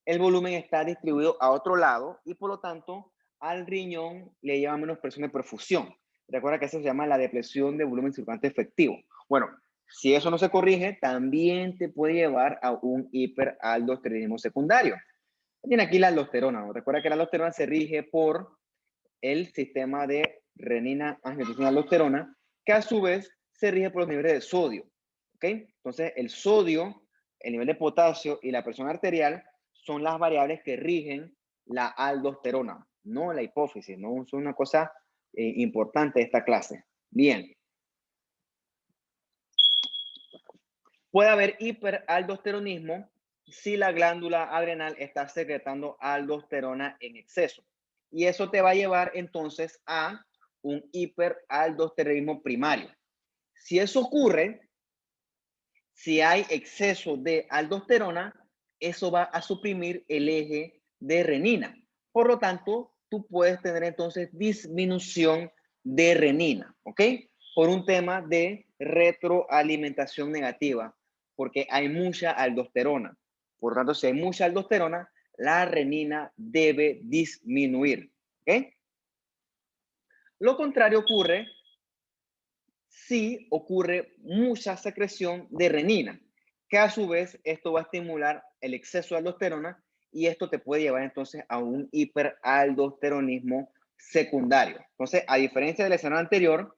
el volumen está distribuido a otro lado y por lo tanto al riñón le lleva menos presión de perfusión. Recuerda que eso se llama la depresión de volumen circulante efectivo. Bueno, si eso no se corrige, también te puede llevar a un hiperaldosteronismo secundario. Tiene aquí la aldosterona, ¿no? Recuerda que la aldosterona se rige por el sistema de renina, angiotensina, aldosterona, que a su vez se rige por los niveles de sodio. ¿Ok? Entonces, el sodio, el nivel de potasio y la presión arterial son las variables que rigen la aldosterona, no la hipófisis, no es una cosa importante de esta clase. Bien. Puede haber hiperaldosteronismo si la glándula adrenal está secretando aldosterona en exceso. Y eso te va a llevar entonces a un hiperaldosteronismo primario. Si eso ocurre, si hay exceso de aldosterona, eso va a suprimir el eje de renina. Por lo tanto, tú puedes tener entonces disminución de renina, ¿ok? Por un tema de retroalimentación negativa, porque hay mucha aldosterona. Por lo tanto, si hay mucha aldosterona, la renina debe disminuir, ¿ok? Lo contrario ocurre si ocurre mucha secreción de renina, que a su vez esto va a estimular el exceso de aldosterona y esto te puede llevar entonces a un hiperaldosteronismo secundario. Entonces, a diferencia del escenario anterior,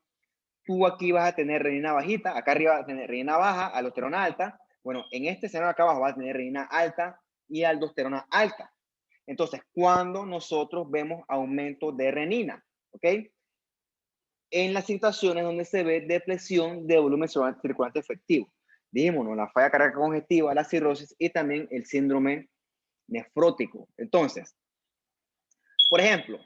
tú aquí vas a tener renina bajita, acá arriba vas a tener renina baja, aldosterona alta. Bueno, en este escenario acá abajo vas a tener renina alta y aldosterona alta. Entonces, cuando nosotros vemos aumento de renina, ¿ok? En las situaciones donde se ve depresión de volumen circulante efectivo. Dijimos, ¿no? La falla cardíaca congestiva, la cirrosis y también el síndrome nefrótico. Entonces, por ejemplo,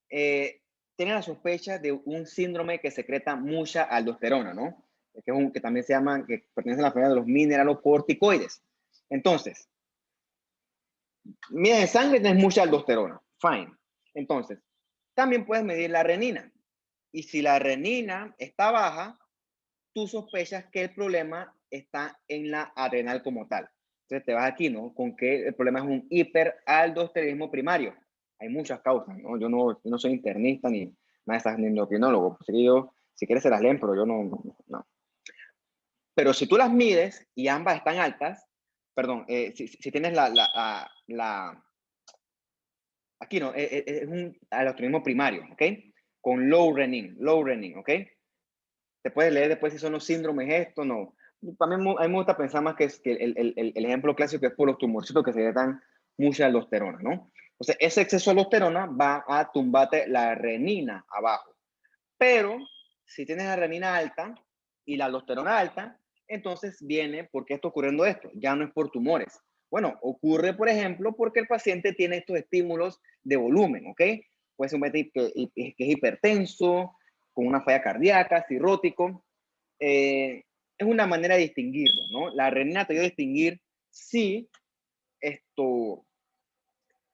tienen la sospecha de un síndrome que secreta mucha aldosterona, ¿no? Que también se llama, que pertenece a la familia de los mineralocorticoides. Entonces, mira, en sangre tienes mucha aldosterona, fine. Entonces, también puedes medir la renina. Y si la renina está baja, tú sospechas que el problema está en la adrenal como tal. Entonces te vas aquí, ¿no? Con que el problema es un hiperaldosteronismo primario. Hay muchas causas, ¿no? Yo no soy internista ni nada de esas, ni endocrinólogo. Así que yo, si quieres se las leen, pero yo no. Pero si tú las mides y ambas están altas, perdón, si tienes aquí no, es un aldosteronismo primario, ¿ok? Con low renin, ¿ok? Te puedes leer después si son los síndromes esto, no. Para mí, a mí me gusta pensar más que, el ejemplo clásico es por los tumorcitos que se dan mucha aldosterona, ¿no? Entonces, ese exceso de aldosterona va a tumbarte la renina abajo. Pero, si tienes la renina alta y la aldosterona alta, entonces viene, ¿por qué está ocurriendo esto? Ya no es por tumores. Bueno, ocurre, por ejemplo, porque el paciente tiene estos estímulos de volumen, ¿ok? Puede ser un paciente que es hipertenso, con una falla cardíaca, cirrótico. Es una manera de distinguirlo, ¿no? La renina te ayuda a distinguir si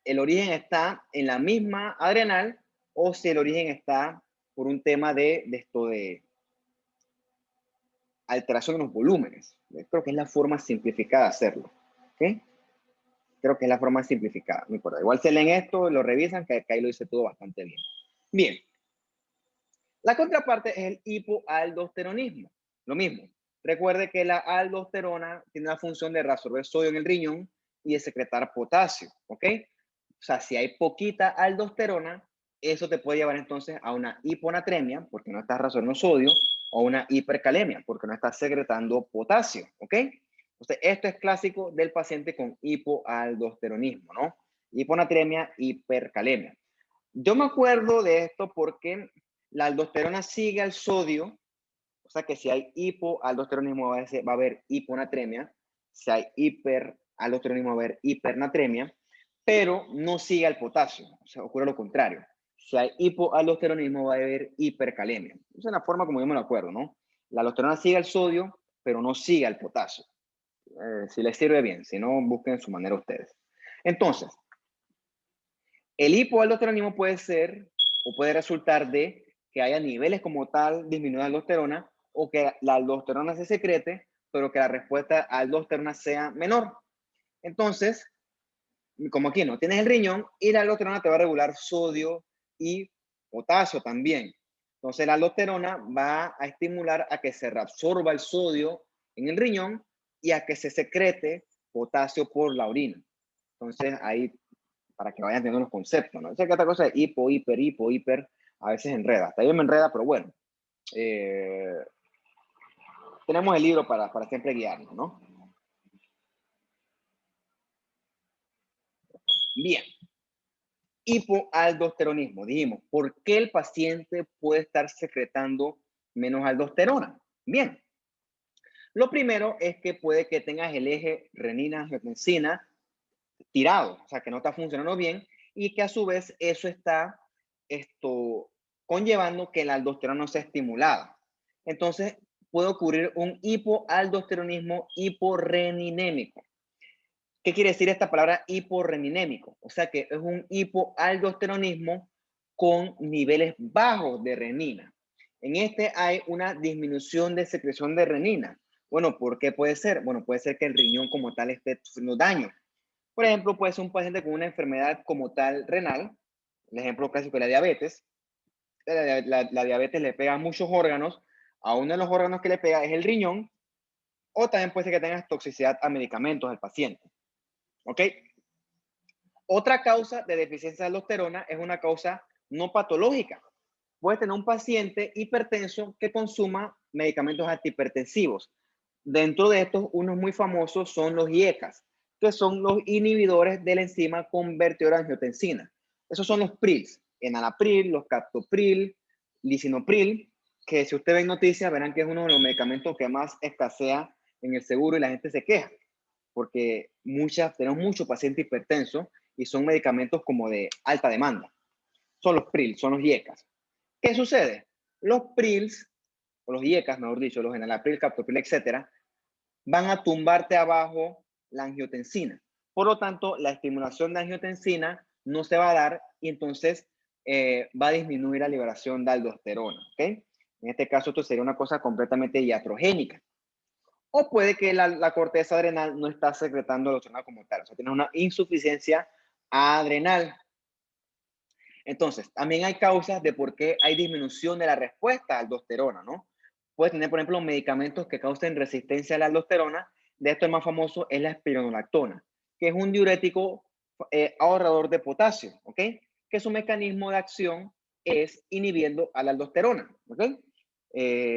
el origen está en la misma adrenal o si el origen está por un tema de alteración de los volúmenes. Creo que es la forma simplificada de hacerlo. ¿Ok? Creo que es la forma simplificada. No importa. Igual se leen esto, lo revisan, que ahí lo dice todo bastante bien. Bien. La contraparte es el hipoaldosteronismo. Lo mismo. Recuerde que la aldosterona tiene la función de reabsorber sodio en el riñón y de secretar potasio. ¿Ok? O sea, si hay poquita aldosterona, eso te puede llevar entonces a una hiponatremia, porque no estás reabsorbiendo sodio, o una hipercalemia, porque no estás secretando potasio, ¿ok? Entonces, esto es clásico del paciente con hipoaldosteronismo, ¿no? Hiponatremia, hipercalemia. Yo me acuerdo de esto porque la aldosterona sigue al sodio, o sea que si hay hipoaldosteronismo va a haber hiponatremia, si hay hiperaldosteronismo va a haber hipernatremia, pero no sigue al potasio, o sea, ocurre lo contrario. Si hay hipoaldosteronismo va a haber hipercalemia. Esa es la forma como yo me lo acuerdo, ¿no? La aldosterona sigue al sodio, pero no sigue al potasio. Si les sirve bien, si no, busquen su manera ustedes. Entonces, el hipoaldosteronismo puede ser o puede resultar de que haya niveles como tal disminuida de aldosterona o que la aldosterona se secrete, pero que la respuesta a aldosterona sea menor. Entonces, como aquí no tienes el riñón, y la aldosterona te va a regular sodio y potasio también. Entonces, la aldosterona va a estimular a que se reabsorba el sodio en el riñón y a que se secrete potasio por la orina. Entonces, ahí, para que vayan teniendo los conceptos, ¿no? Sé que esta cosa de hiper, a veces enreda. Hasta yo me enreda, pero bueno. Tenemos el libro para siempre guiarnos, ¿no? Bien. Hipoaldosteronismo. Dijimos, ¿por qué el paciente puede estar secretando menos aldosterona? Bien. Lo primero es que puede que tengas el eje renina-angiotensina tirado, o sea, que no está funcionando bien y que a su vez eso está conllevando que la aldosterona no sea estimulada. Entonces, puede ocurrir un hipoaldosteronismo hiporreninémico. ¿Qué quiere decir esta palabra hiporreninémico? O sea que es un hipoaldosteronismo con niveles bajos de renina. En este hay una disminución de secreción de renina. Bueno, ¿por qué puede ser? Bueno, puede ser que el riñón como tal esté sufriendo daño. Por ejemplo, puede ser un paciente con una enfermedad como tal renal. El ejemplo clásico es la diabetes. La diabetes le pega a muchos órganos. A uno de los órganos que le pega es el riñón. O también puede ser que tengas toxicidad a medicamentos al paciente. ¿Ok? Otra causa de deficiencia de aldosterona es una causa no patológica. Puedes tener un paciente hipertenso que consuma medicamentos antihipertensivos. Dentro de estos, unos muy famosos son los IECAS, que son los inhibidores de la enzima convertidora de angiotensina. Esos son los PRILs, enalapril, los captopril, lisinopril, que si usted ve en noticias verán que es uno de los medicamentos que más escasea en el seguro y la gente se queja, porque tenemos muchos pacientes hipertensos y son medicamentos como de alta demanda. Son los PRILs, son los IECAS. ¿Qué sucede? Los PRILs, o los IECAS, mejor dicho, los enalapril, captopril, etcétera, van a tumbarte abajo la angiotensina. Por lo tanto, la estimulación de angiotensina no se va a dar y entonces va a disminuir la liberación de aldosterona. ¿Okay? En este caso, esto sería una cosa completamente iatrogénica. O puede que la corteza adrenal no está secretando aldosterona como tal. O sea, tienes una insuficiencia adrenal. Entonces, también hay causas de por qué hay disminución de la respuesta a aldosterona, ¿no? Puedes tener, por ejemplo, medicamentos que causen resistencia a la aldosterona. De esto el más famoso es la espironolactona, que es un diurético ahorrador de potasio, ¿ok? Que su mecanismo de acción es inhibiendo a la aldosterona, ¿ok?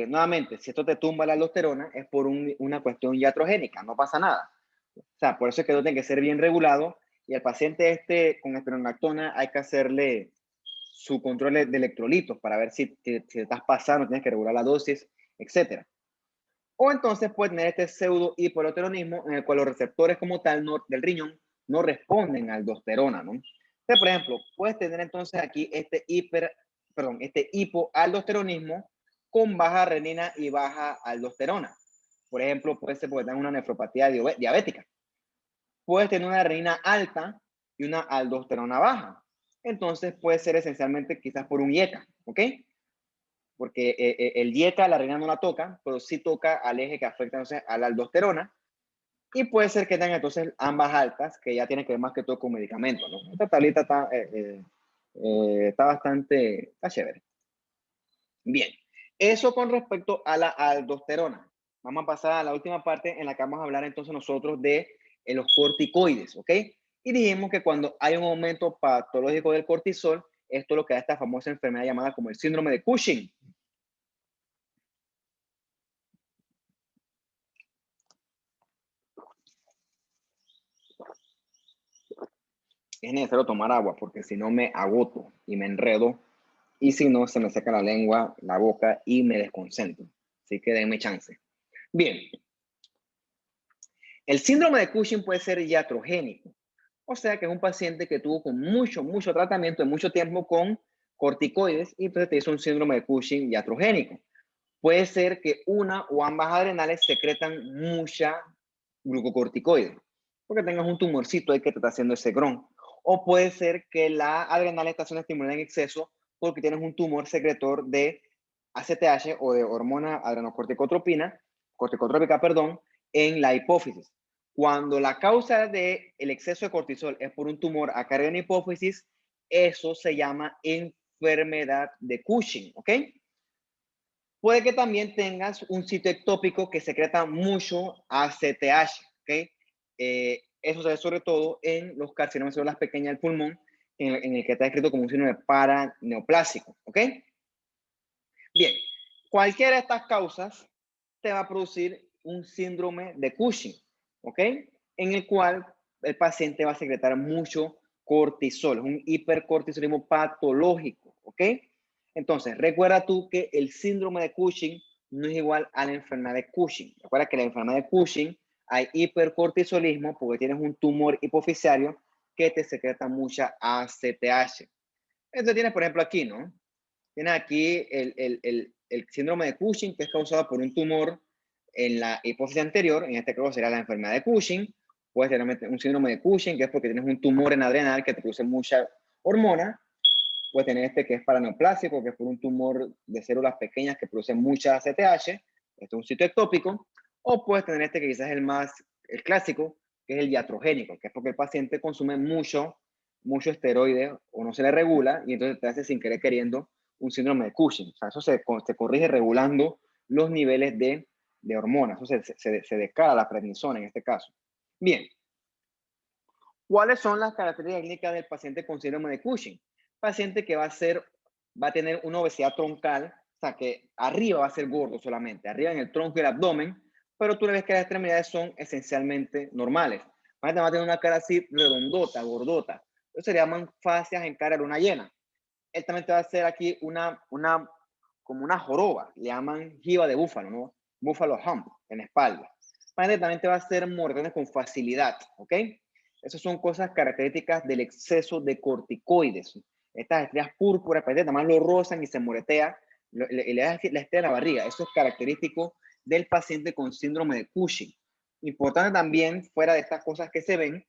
Nuevamente, si esto te tumba la aldosterona es por una cuestión iatrogénica, no pasa nada. O sea, por eso es que esto tiene que ser bien regulado y al paciente con espironolactona hay que hacerle su control de electrolitos para ver si te estás pasando, tienes que regular la dosis, etc. O entonces puedes tener este pseudo hipoaldosteronismo en el cual los receptores como tal del riñón no responden a aldosterona, ¿no? Entonces, por ejemplo, puedes tener entonces aquí este hipoaldosteronismo con baja renina y baja aldosterona. Por ejemplo, puede ser porque tengas una nefropatía diabética. Puedes tener una renina alta y una aldosterona baja. Entonces puede ser esencialmente quizás por un IECA, ¿ok? Porque el IECA la renina no la toca, pero sí toca al eje que afecta entonces a la aldosterona. Y puede ser que tengan entonces ambas altas, que ya tienen que ver más que todo con medicamentos, ¿no? Esta tablita está bastante, está chévere. Bien, eso con respecto a la aldosterona. Vamos a pasar a la última parte en la que vamos a hablar entonces nosotros de los corticoides, ¿ok? Y dijimos que cuando hay un aumento patológico del cortisol, esto es lo que da esta famosa enfermedad llamada como el síndrome de Cushing. Es necesario tomar agua porque si no me agoto y me enredo y si no se me seca la lengua, la boca y me desconcentro. Así que denme chance. Bien. El síndrome de Cushing puede ser iatrogénico. O sea que es un paciente que tuvo con mucho tratamiento, de mucho tiempo con corticoides y entonces te hizo un síndrome de Cushing iatrogénico. Puede ser que una o ambas adrenales secretan mucha glucocorticoide, porque tengas un tumorcito ahí que te está haciendo ese gron. O puede ser que la adrenal está siendo estimulada en exceso porque tienes un tumor secretor de ACTH o de hormona adrenocorticotrópica, perdón, en la hipófisis. Cuando la causa del exceso de cortisol es por un tumor a carga en la hipófisis, eso se llama enfermedad de Cushing, ¿ok? Puede que también tengas un sitio ectópico que secreta mucho ACTH, ¿ok? Eso se ve sobre todo en los carcinomas de células pequeñas del pulmón, en el que está descrito como un síndrome paraneoplásico, ¿ok? Bien, cualquiera de estas causas te va a producir un síndrome de Cushing, ¿ok? En el cual el paciente va a secretar mucho cortisol, es un hipercortisolismo patológico, ¿ok? Entonces, recuerda tú que el síndrome de Cushing no es igual a la enfermedad de Cushing. Recuerda que en la enfermedad de Cushing hay hipercortisolismo porque tienes un tumor hipofisiario que te secreta mucha ACTH. Entonces tienes, por ejemplo, aquí, ¿no? Tienes aquí el síndrome de Cushing, que es causado por un tumor en la hipófisis anterior, en este caso sería la enfermedad de Cushing. Puedes tener un síndrome de Cushing, que es porque tienes un tumor en adrenal que te produce mucha hormona. Puedes tener este que es paraneoplásico, que es por un tumor de células pequeñas que produce mucha ACTH. Esto es un sitio ectópico. O puedes tener este que quizás es el clásico, que es el iatrogénico, que es porque el paciente consume mucho esteroide o no se le regula y entonces te hace sin querer queriendo un síndrome de Cushing. O sea, eso se corrige regulando los niveles de hormonas. Eso se descara la prednisona en este caso. Bien. ¿Cuáles son las características clínicas del paciente con síndrome de Cushing? Paciente que va a tener una obesidad troncal, o sea, que arriba va a ser gordo solamente, arriba en el tronco y el abdomen, pero tú le ves que las extremidades son esencialmente normales. Va a tener una cara así redondota, gordota. Eso se llaman fascias en cara de luna llena. Él también te va a hacer aquí como una joroba, le llaman jiba de búfalo, ¿no? Buffalo hump en la espalda. También te va a hacer moretones con facilidad, ¿ok? Esas son cosas características del exceso de corticoides. Estas estrellas púrpuras, nada más lo rozan y se moretea, le da la estrella en la barriga. Eso es característico del paciente con síndrome de Cushing. Importante también, fuera de estas cosas que se ven,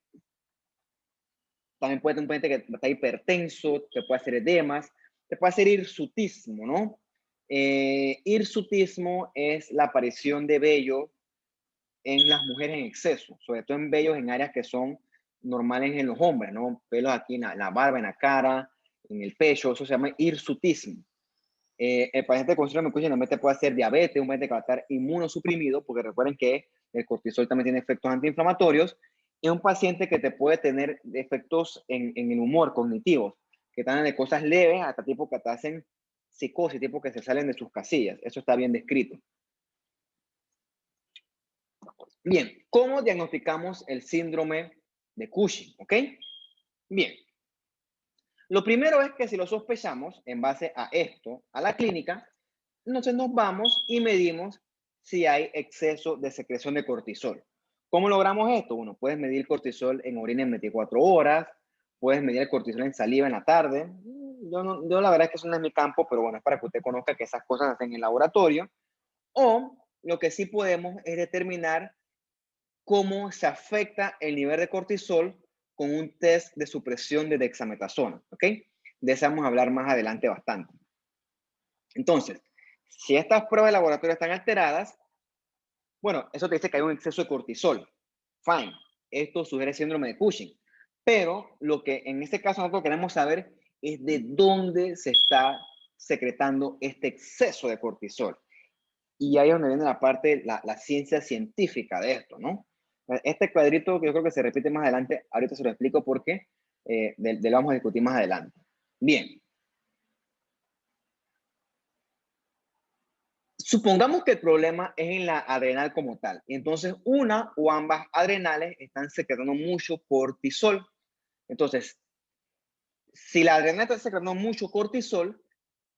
también puede tener un paciente que está hipertenso, te puede hacer edemas, te puede hacer hirsutismo, ¿no? Hirsutismo es la aparición de vello en las mujeres en exceso, sobre todo en vellos en áreas que son normales en los hombres, ¿no? Pelos aquí en la barba, en la cara, en el pecho, eso se llama hirsutismo. El paciente con síndrome de Cushing también te puede hacer diabetes, un paciente que va a estar inmunosuprimido, porque recuerden que el cortisol también tiene efectos antiinflamatorios, y un paciente que te puede tener efectos en el humor cognitivos, que están de cosas leves hasta tipo que te hacen psicosis, tipo que se salen de sus casillas. Eso está bien descrito. Bien, ¿cómo diagnosticamos el síndrome de Cushing? ¿Ok? Bien. Lo primero es que si lo sospechamos, en base a esto, a la clínica, entonces nos vamos y medimos si hay exceso de secreción de cortisol. ¿Cómo logramos esto? Bueno, puedes medir cortisol en orina en 24 horas, puedes medir el cortisol en saliva en la tarde. Yo la verdad es que eso no es mi campo, pero bueno, es para que usted conozca que esas cosas se hacen en el laboratorio. O lo que sí podemos es determinar cómo se afecta el nivel de cortisol con un test de supresión de dexametasona, ¿ok? De eso vamos a hablar más adelante bastante. Entonces, si estas pruebas de laboratorio están alteradas, bueno, eso te dice que hay un exceso de cortisol. Fine. Esto sugiere síndrome de Cushing. Pero lo que en este caso nosotros queremos saber es de dónde se está secretando este exceso de cortisol. Y ahí es donde viene la parte, la ciencia científica de esto, ¿no? Este cuadrito que yo creo que se repite más adelante, ahorita se lo explico por qué, lo vamos a discutir más adelante. Bien. Supongamos que el problema es en la adrenal como tal. Y entonces una o ambas adrenales están secretando mucho cortisol. Entonces, si la adrenal está secretando mucho cortisol,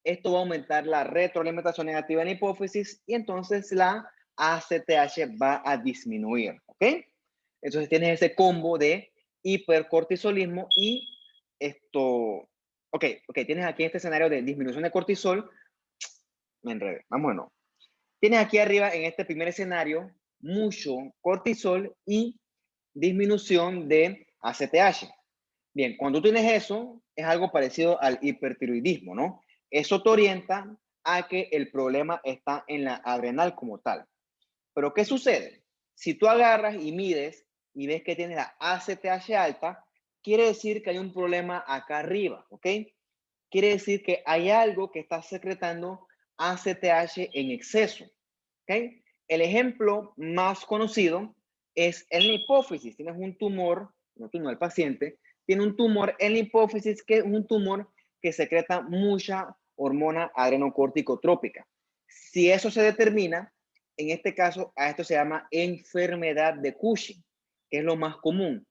esto va a aumentar la retroalimentación negativa en la hipófisis y entonces la ACTH va a disminuir, ¿ok? Entonces tienes ese combo de hipercortisolismo y esto, ok, tienes aquí este escenario de disminución de cortisol, me enredé, vámonos. Tienes aquí arriba en este primer escenario mucho cortisol y disminución de ACTH. Bien, cuando tú tienes eso, es algo parecido al hipertiroidismo, ¿no? Eso te orienta a que el problema está en la adrenal como tal. Pero ¿qué sucede? Si tú agarras y mides y ves que tienes la ACTH alta, quiere decir que hay un problema acá arriba, ¿ok? Quiere decir que hay algo que está secretando ACTH en exceso, ¿ok? El ejemplo más conocido es en la hipófisis. Tienes un tumor, no tú, no, el paciente, tiene un tumor en la hipófisis, que es un tumor que secreta mucha hormona adrenocorticotrópica. Si eso se determina, en este caso, a esto se llama enfermedad de Cushing, que es lo más común.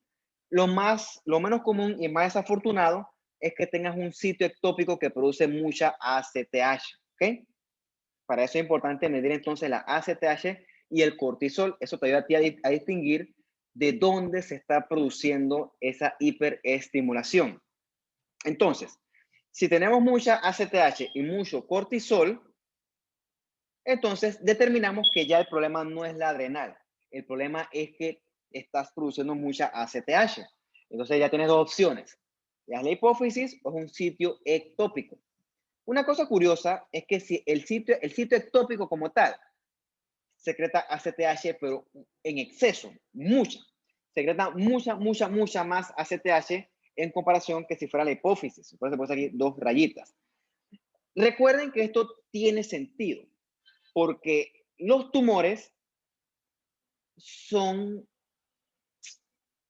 Lo menos común y más desafortunado es que tengas un sitio ectópico que produce mucha ACTH, ¿ok? Para eso es importante medir entonces la ACTH y el cortisol. Eso te ayuda a ti a distinguir de dónde se está produciendo esa hiperestimulación. Entonces, si tenemos mucha ACTH y mucho cortisol, entonces determinamos que ya el problema no es la adrenal. El problema es que estás produciendo mucha ACTH. Entonces ya tienes dos opciones. Ya es la hipófisis o es un sitio ectópico. Una cosa curiosa es que si el sitio ectópico como tal secreta ACTH, pero en exceso, mucha. Secreta mucha más ACTH en comparación que si fuera la hipófisis. Por eso puse aquí dos rayitas. Recuerden que esto tiene sentido, porque los tumores son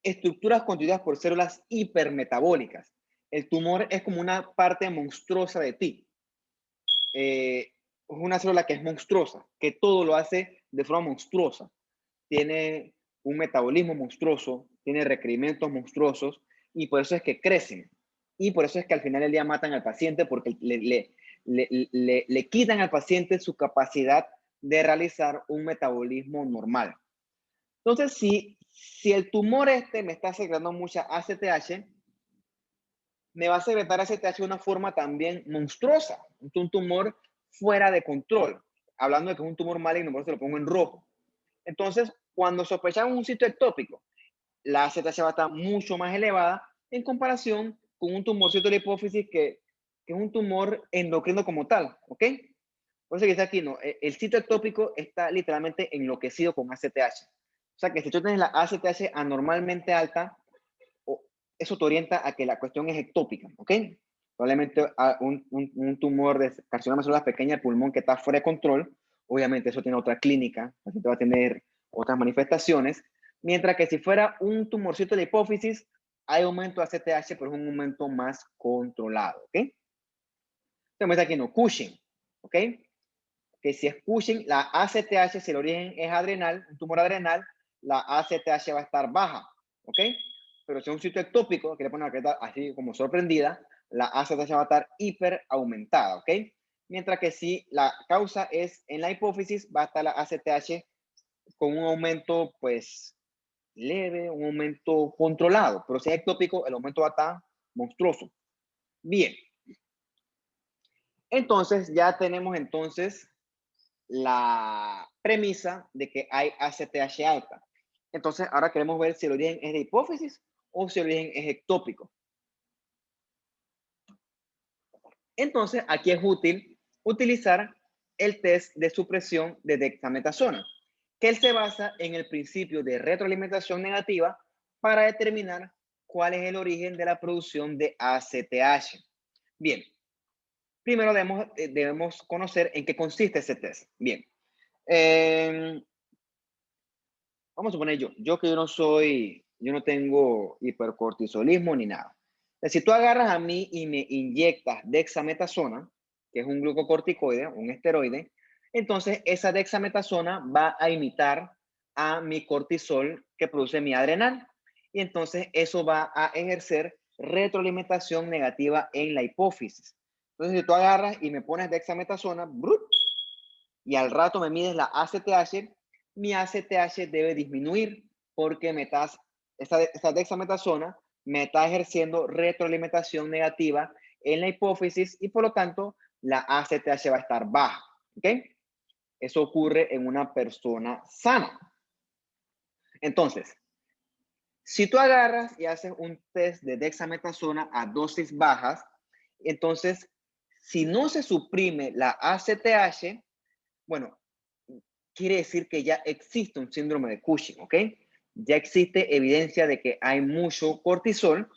estructuras constituidas por células hipermetabólicas. El tumor es como una parte monstruosa de ti. Es una célula que es monstruosa, que todo lo hace de forma monstruosa. Tiene un metabolismo monstruoso, tiene requerimientos monstruosos y por eso es que crecen. Y por eso es que al final del día matan al paciente porque le quitan al paciente su capacidad de realizar un metabolismo normal. Entonces, si el tumor me está secretando mucha ACTH, me va a secretar ACTH de una forma también monstruosa. Un tumor fuera de control. Hablando de que es un tumor maligno, por eso lo pongo en rojo. Entonces, cuando sospechamos un sitio ectópico, la ACTH va a estar mucho más elevada en comparación con un tumorcito de la hipófisis que es un tumor endocrino como tal, ¿ok? Por eso que dice aquí, no, el sitio ectópico está literalmente enloquecido con ACTH. O sea que si tú tienes la ACTH anormalmente alta, eso te orienta a que la cuestión es ectópica, ¿ok? Probablemente un tumor de carcinoma de células pequeñas del pulmón que está fuera de control, obviamente eso tiene otra clínica, el paciente va a tener otras manifestaciones, mientras que si fuera un tumorcito de hipófisis, hay aumento de ACTH, pero es un aumento más controlado, ¿ok? Entonces aquí no, Cushing, ¿ok? Que si es Cushing, la ACTH, si el origen es adrenal, un tumor adrenal, la ACTH va a estar baja, ¿ok? Pero si es un sitio ectópico, que le ponen la así como sorprendida, la ACTH va a estar hiper aumentada, ¿ok? Mientras que si la causa es en la hipófisis, va a estar la ACTH con un aumento, pues, leve, un aumento controlado. Pero si es ectópico, el aumento va a estar monstruoso. Bien. Entonces, ya tenemos entonces la premisa de que hay ACTH alta. Entonces, ahora queremos ver si el origen es de hipófisis o si el origen es ectópico. Entonces, aquí es útil utilizar el test de supresión de dexametasona, que él se basa en el principio de retroalimentación negativa para determinar cuál es el origen de la producción de ACTH. Bien, primero debemos conocer en qué consiste ese test. Bien, vamos a suponer yo que yo no tengo hipercortisolismo ni nada. Si tú agarras a mí y me inyectas dexametasona, que es un glucocorticoide, un esteroide, entonces esa dexametasona va a imitar a mi cortisol que produce mi adrenal. Y entonces eso va a ejercer retroalimentación negativa en la hipófisis. Entonces si tú agarras y me pones dexametasona, ¡brut! Y al rato me mides la ACTH, mi ACTH debe disminuir porque esta dexametasona me está ejerciendo retroalimentación negativa en la hipófisis y por lo tanto la ACTH va a estar baja. ¿Ok? Eso ocurre en una persona sana. Entonces, si tú agarras y haces un test de dexametasona a dosis bajas, entonces, si no se suprime la ACTH, bueno, quiere decir que ya existe un síndrome de Cushing, ¿ok? Ya existe evidencia de que hay mucho cortisol,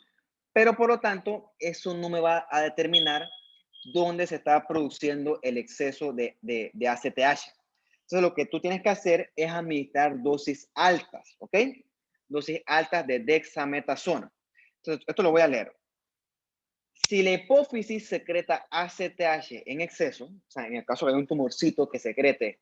pero por lo tanto, eso no me va a determinar dónde se está produciendo el exceso de ACTH. Entonces, lo que tú tienes que hacer es administrar dosis altas, ¿ok? Dosis altas de dexametasona. Entonces, esto lo voy a leer. Si la hipófisis secreta ACTH en exceso, o sea, en el caso de un tumorcito que secrete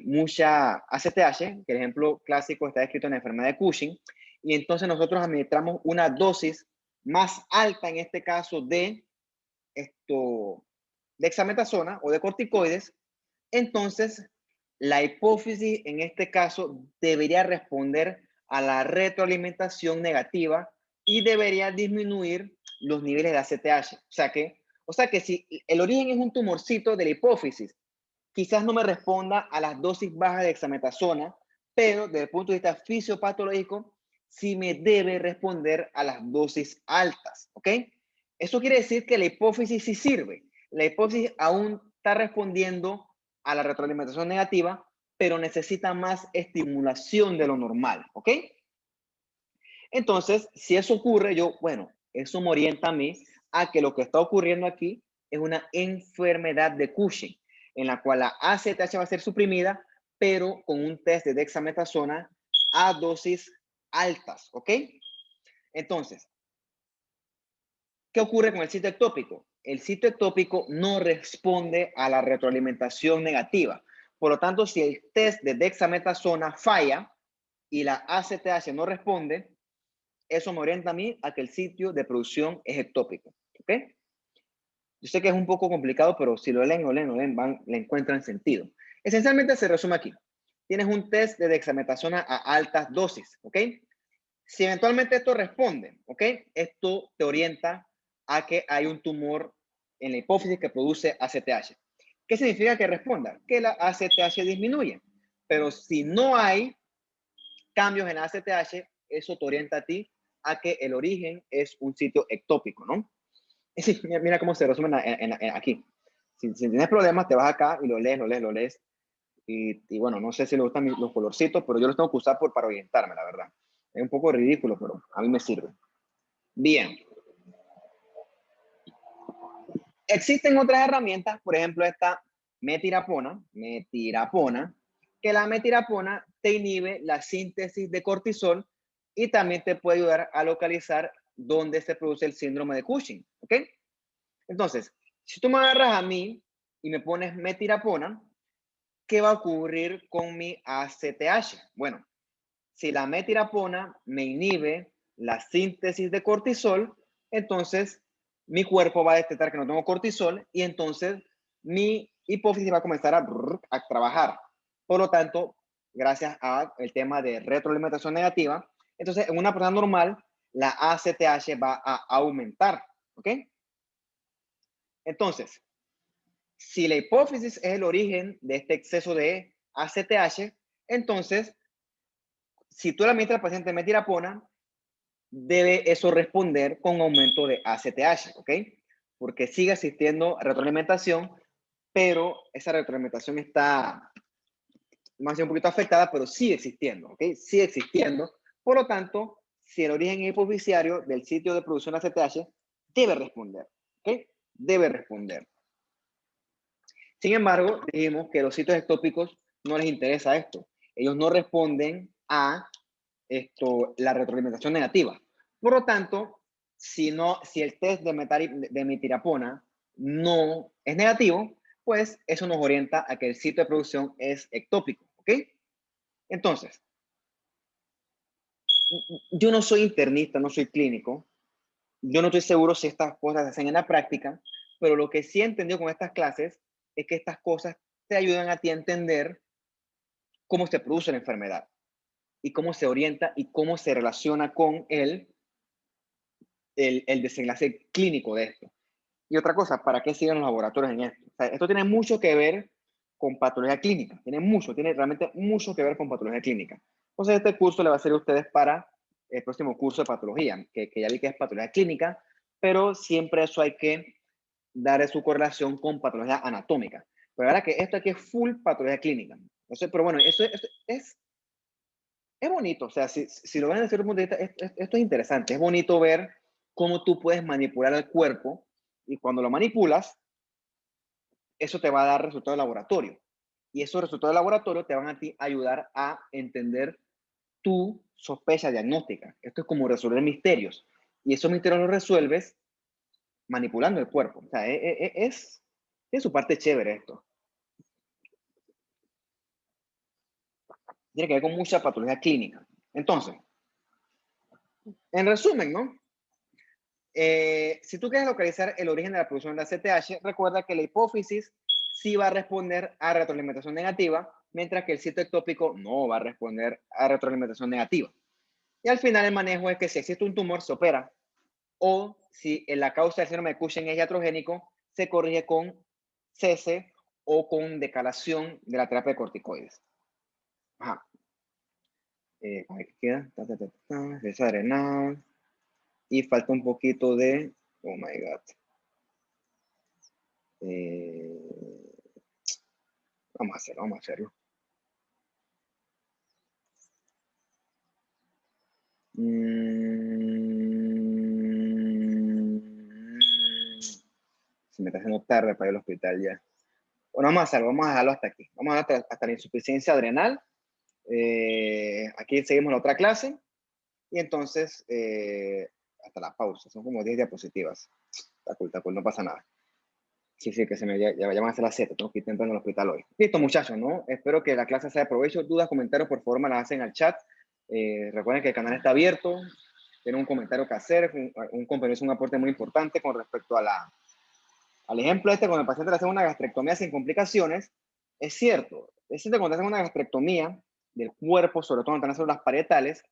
mucha ACTH, que el ejemplo clásico está escrito en la enfermedad de Cushing, y entonces nosotros administramos una dosis más alta, en este caso de dexametasona o de corticoides, entonces la hipófisis en este caso debería responder a la retroalimentación negativa y debería disminuir los niveles de ACTH. O sea que si el origen es un tumorcito de la hipófisis, quizás no me responda a las dosis bajas de dexametasona, pero desde el punto de vista fisiopatológico, sí me debe responder a las dosis altas, ¿ok? Eso quiere decir que la hipófisis sí sirve. La hipófisis aún está respondiendo a la retroalimentación negativa, pero necesita más estimulación de lo normal, ¿ok? Entonces, si eso ocurre, bueno, eso me orienta a mí a que lo que está ocurriendo aquí es una enfermedad de Cushing, en la cual la ACTH va a ser suprimida, pero con un test de dexametasona a dosis altas, ¿ok? Entonces, ¿qué ocurre con el sitio ectópico? El sitio ectópico no responde a la retroalimentación negativa. Por lo tanto, si el test de dexametasona falla y la ACTH no responde, eso me orienta a mí a que el sitio de producción es ectópico. ¿Ok? Yo sé que es un poco complicado, pero si lo leen, le encuentran sentido. Esencialmente se resume aquí. Tienes un test de dexametasona a altas dosis. ¿Ok? Si eventualmente esto responde, ¿ok? Esto te orienta a que hay un tumor en la hipófisis que produce ACTH. ¿Qué significa que responda? Que la ACTH disminuye. Pero si no hay cambios en la ACTH, eso te orienta a ti a que el origen es un sitio ectópico, ¿no? Sí, mira cómo se resumen aquí. Si tienes problemas, te vas acá y lo lees. Y bueno, no sé si le gustan los colorcitos, pero yo los tengo que usar para orientarme, la verdad. Es un poco ridículo, pero a mí me sirve. Bien. Existen otras herramientas, por ejemplo, esta metirapona, que la metirapona te inhibe la síntesis de cortisol y también te puede ayudar a localizar dónde se produce el síndrome de Cushing, ¿ok? Entonces, si tú me agarras a mí y me pones metirapona, ¿qué va a ocurrir con mi ACTH? Bueno, si la metirapona me inhibe la síntesis de cortisol, entonces mi cuerpo va a detectar que no tengo cortisol y entonces mi hipófisis va a comenzar a trabajar. Por lo tanto, gracias al tema de retroalimentación negativa, entonces en una persona normal, la ACTH va a aumentar. ¿Ok? Entonces, si la hipófisis es el origen de este exceso de ACTH, entonces, si tú le administras al paciente metirapona, debe eso responder con aumento de ACTH, ¿ok? Porque sigue existiendo retroalimentación, pero esa retroalimentación está más un poquito afectada, pero sigue existiendo, ¿ok? Sigue existiendo. Por lo tanto, si el origen es hipofisiario del sitio de producción de ACTH, debe responder, ¿ok? Debe responder. Sin embargo, dijimos que los sitios ectópicos no les interesa esto. Ellos no responden a la retroalimentación negativa. Por lo tanto, si el test de metirapona no es negativo, pues eso nos orienta a que el sitio de producción es ectópico, ¿ok? Entonces, yo no soy internista, no soy clínico, yo no estoy seguro si estas cosas se hacen en la práctica, pero lo que sí he entendido con estas clases es que estas cosas te ayudan a ti a entender cómo se produce la enfermedad y cómo se orienta y cómo se relaciona con el desenlace clínico de esto. Y otra cosa, ¿para qué siguen los laboratorios en esto? O sea, esto tiene mucho que ver con patología clínica, tiene realmente mucho que ver con patología clínica. Entonces, este curso le va a servir a ustedes para el próximo curso de patología, que ya vi que es patología clínica, pero siempre eso hay que dar su correlación con patología anatómica. Pero ahora que esto aquí es full patología clínica. Pero bueno, eso es bonito. O sea, si lo ven desde un punto de vista, esto es interesante. Es bonito ver cómo tú puedes manipular el cuerpo y cuando lo manipulas, eso te va a dar resultados de laboratorio. Y esos resultados de laboratorio te van a ti ayudar a entender tu sospecha diagnóstica. Esto es como resolver misterios. Y esos misterios los resuelves manipulando el cuerpo. O sea, es su parte chévere esto. Tiene que ver con mucha patología clínica. Entonces, en resumen, ¿no? Si tú quieres localizar el origen de la producción de la CTH, recuerda que la hipófisis sí va a responder a retroalimentación negativa, mientras que el sitio ectópico no va a responder a retroalimentación negativa. Y al final el manejo es que si existe un tumor, se opera, o si la causa del síndrome de Cushing es iatrogénico, se corrige con cese o con decalación de la terapia de corticoides. Ajá. Aquí queda. Desadrenal. Y falta un poquito de... Oh my God. Vamos a hacerlo, vamos a hacerlo. Se me está haciendo tarde para ir al hospital ya. Bueno, vamos a hacerlo, vamos a dejarlo hasta aquí. Vamos a dejar hasta la insuficiencia adrenal. Aquí seguimos la otra clase. Y entonces, hasta la pausa. Son como 10 diapositivas. Está cool, no pasa nada. Sí, que se me ya van a ser las 7. Tengo que ir temprano al hospital hoy. Listo, muchachos, ¿no? Espero que la clase sea de provecho. Dudas, comentarios, por favor, me las hacen al chat. Recuerden que el canal está abierto. Tienen un comentario que hacer. Un compañero es un aporte muy importante con respecto al ejemplo cuando el paciente le hace una gastrectomía sin complicaciones. Es cierto cuando hacen una gastrectomía del cuerpo, sobre todo cuando están las células parietales,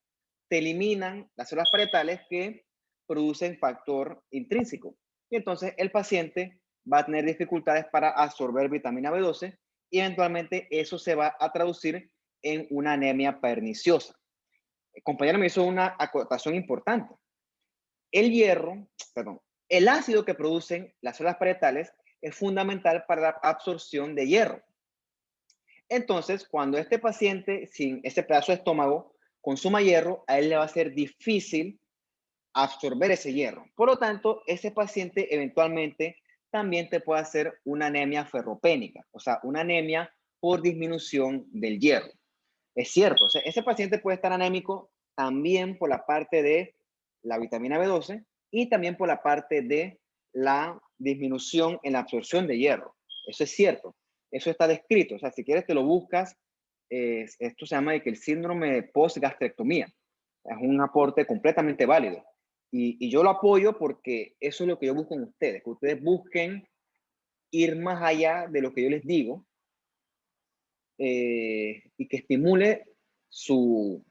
te eliminan las células parietales que producen factor intrínseco. Y entonces el paciente va a tener dificultades para absorber vitamina B12 y eventualmente eso se va a traducir en una anemia perniciosa. El compañero me hizo una acotación importante. El ácido que producen las células parietales es fundamental para la absorción de hierro. Entonces, cuando este paciente sin ese pedazo de estómago consuma hierro, a él le va a ser difícil absorber ese hierro. Por lo tanto, ese paciente eventualmente también te puede hacer una anemia ferropénica, o sea, una anemia por disminución del hierro. Es cierto, o sea, ese paciente puede estar anémico también por la parte de la vitamina B12 y también por la parte de la disminución en la absorción de hierro. Eso es cierto, eso está descrito. O sea, si quieres te lo buscas, esto se llama el síndrome post-gastrectomía. Es un aporte completamente válido. Y yo lo apoyo porque eso es lo que yo busco en ustedes, que ustedes busquen ir más allá de lo que yo les digo y que estimule su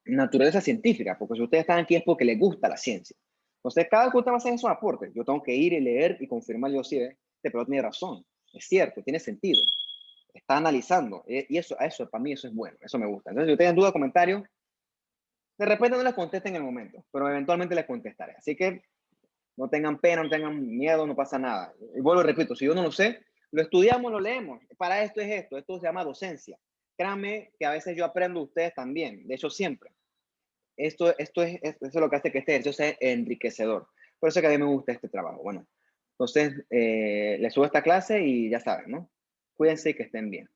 naturaleza científica, porque si ustedes están aquí es porque les gusta la ciencia. Entonces, cada vez que usted va a hacer esos aportes, yo tengo que ir y leer y confirmar, yo sí, este pero tiene razón, es cierto, tiene sentido, está analizando, y eso, para mí eso es bueno, eso me gusta. Entonces, si ustedes tienen dudas, comentarios, de repente no les conteste en el momento, pero eventualmente les contestaré. Así que no tengan pena, no tengan miedo, no pasa nada. Y vuelvo y repito, si yo no lo sé, lo estudiamos, lo leemos. Para esto es esto se llama docencia. Créanme que a veces yo aprendo de ustedes también, de hecho siempre. Eso es lo que hace que este ejercicio sea enriquecedor. Por eso que a mí me gusta este trabajo. Bueno, entonces les subo esta clase y ya saben, ¿no? Cuídense y que estén bien.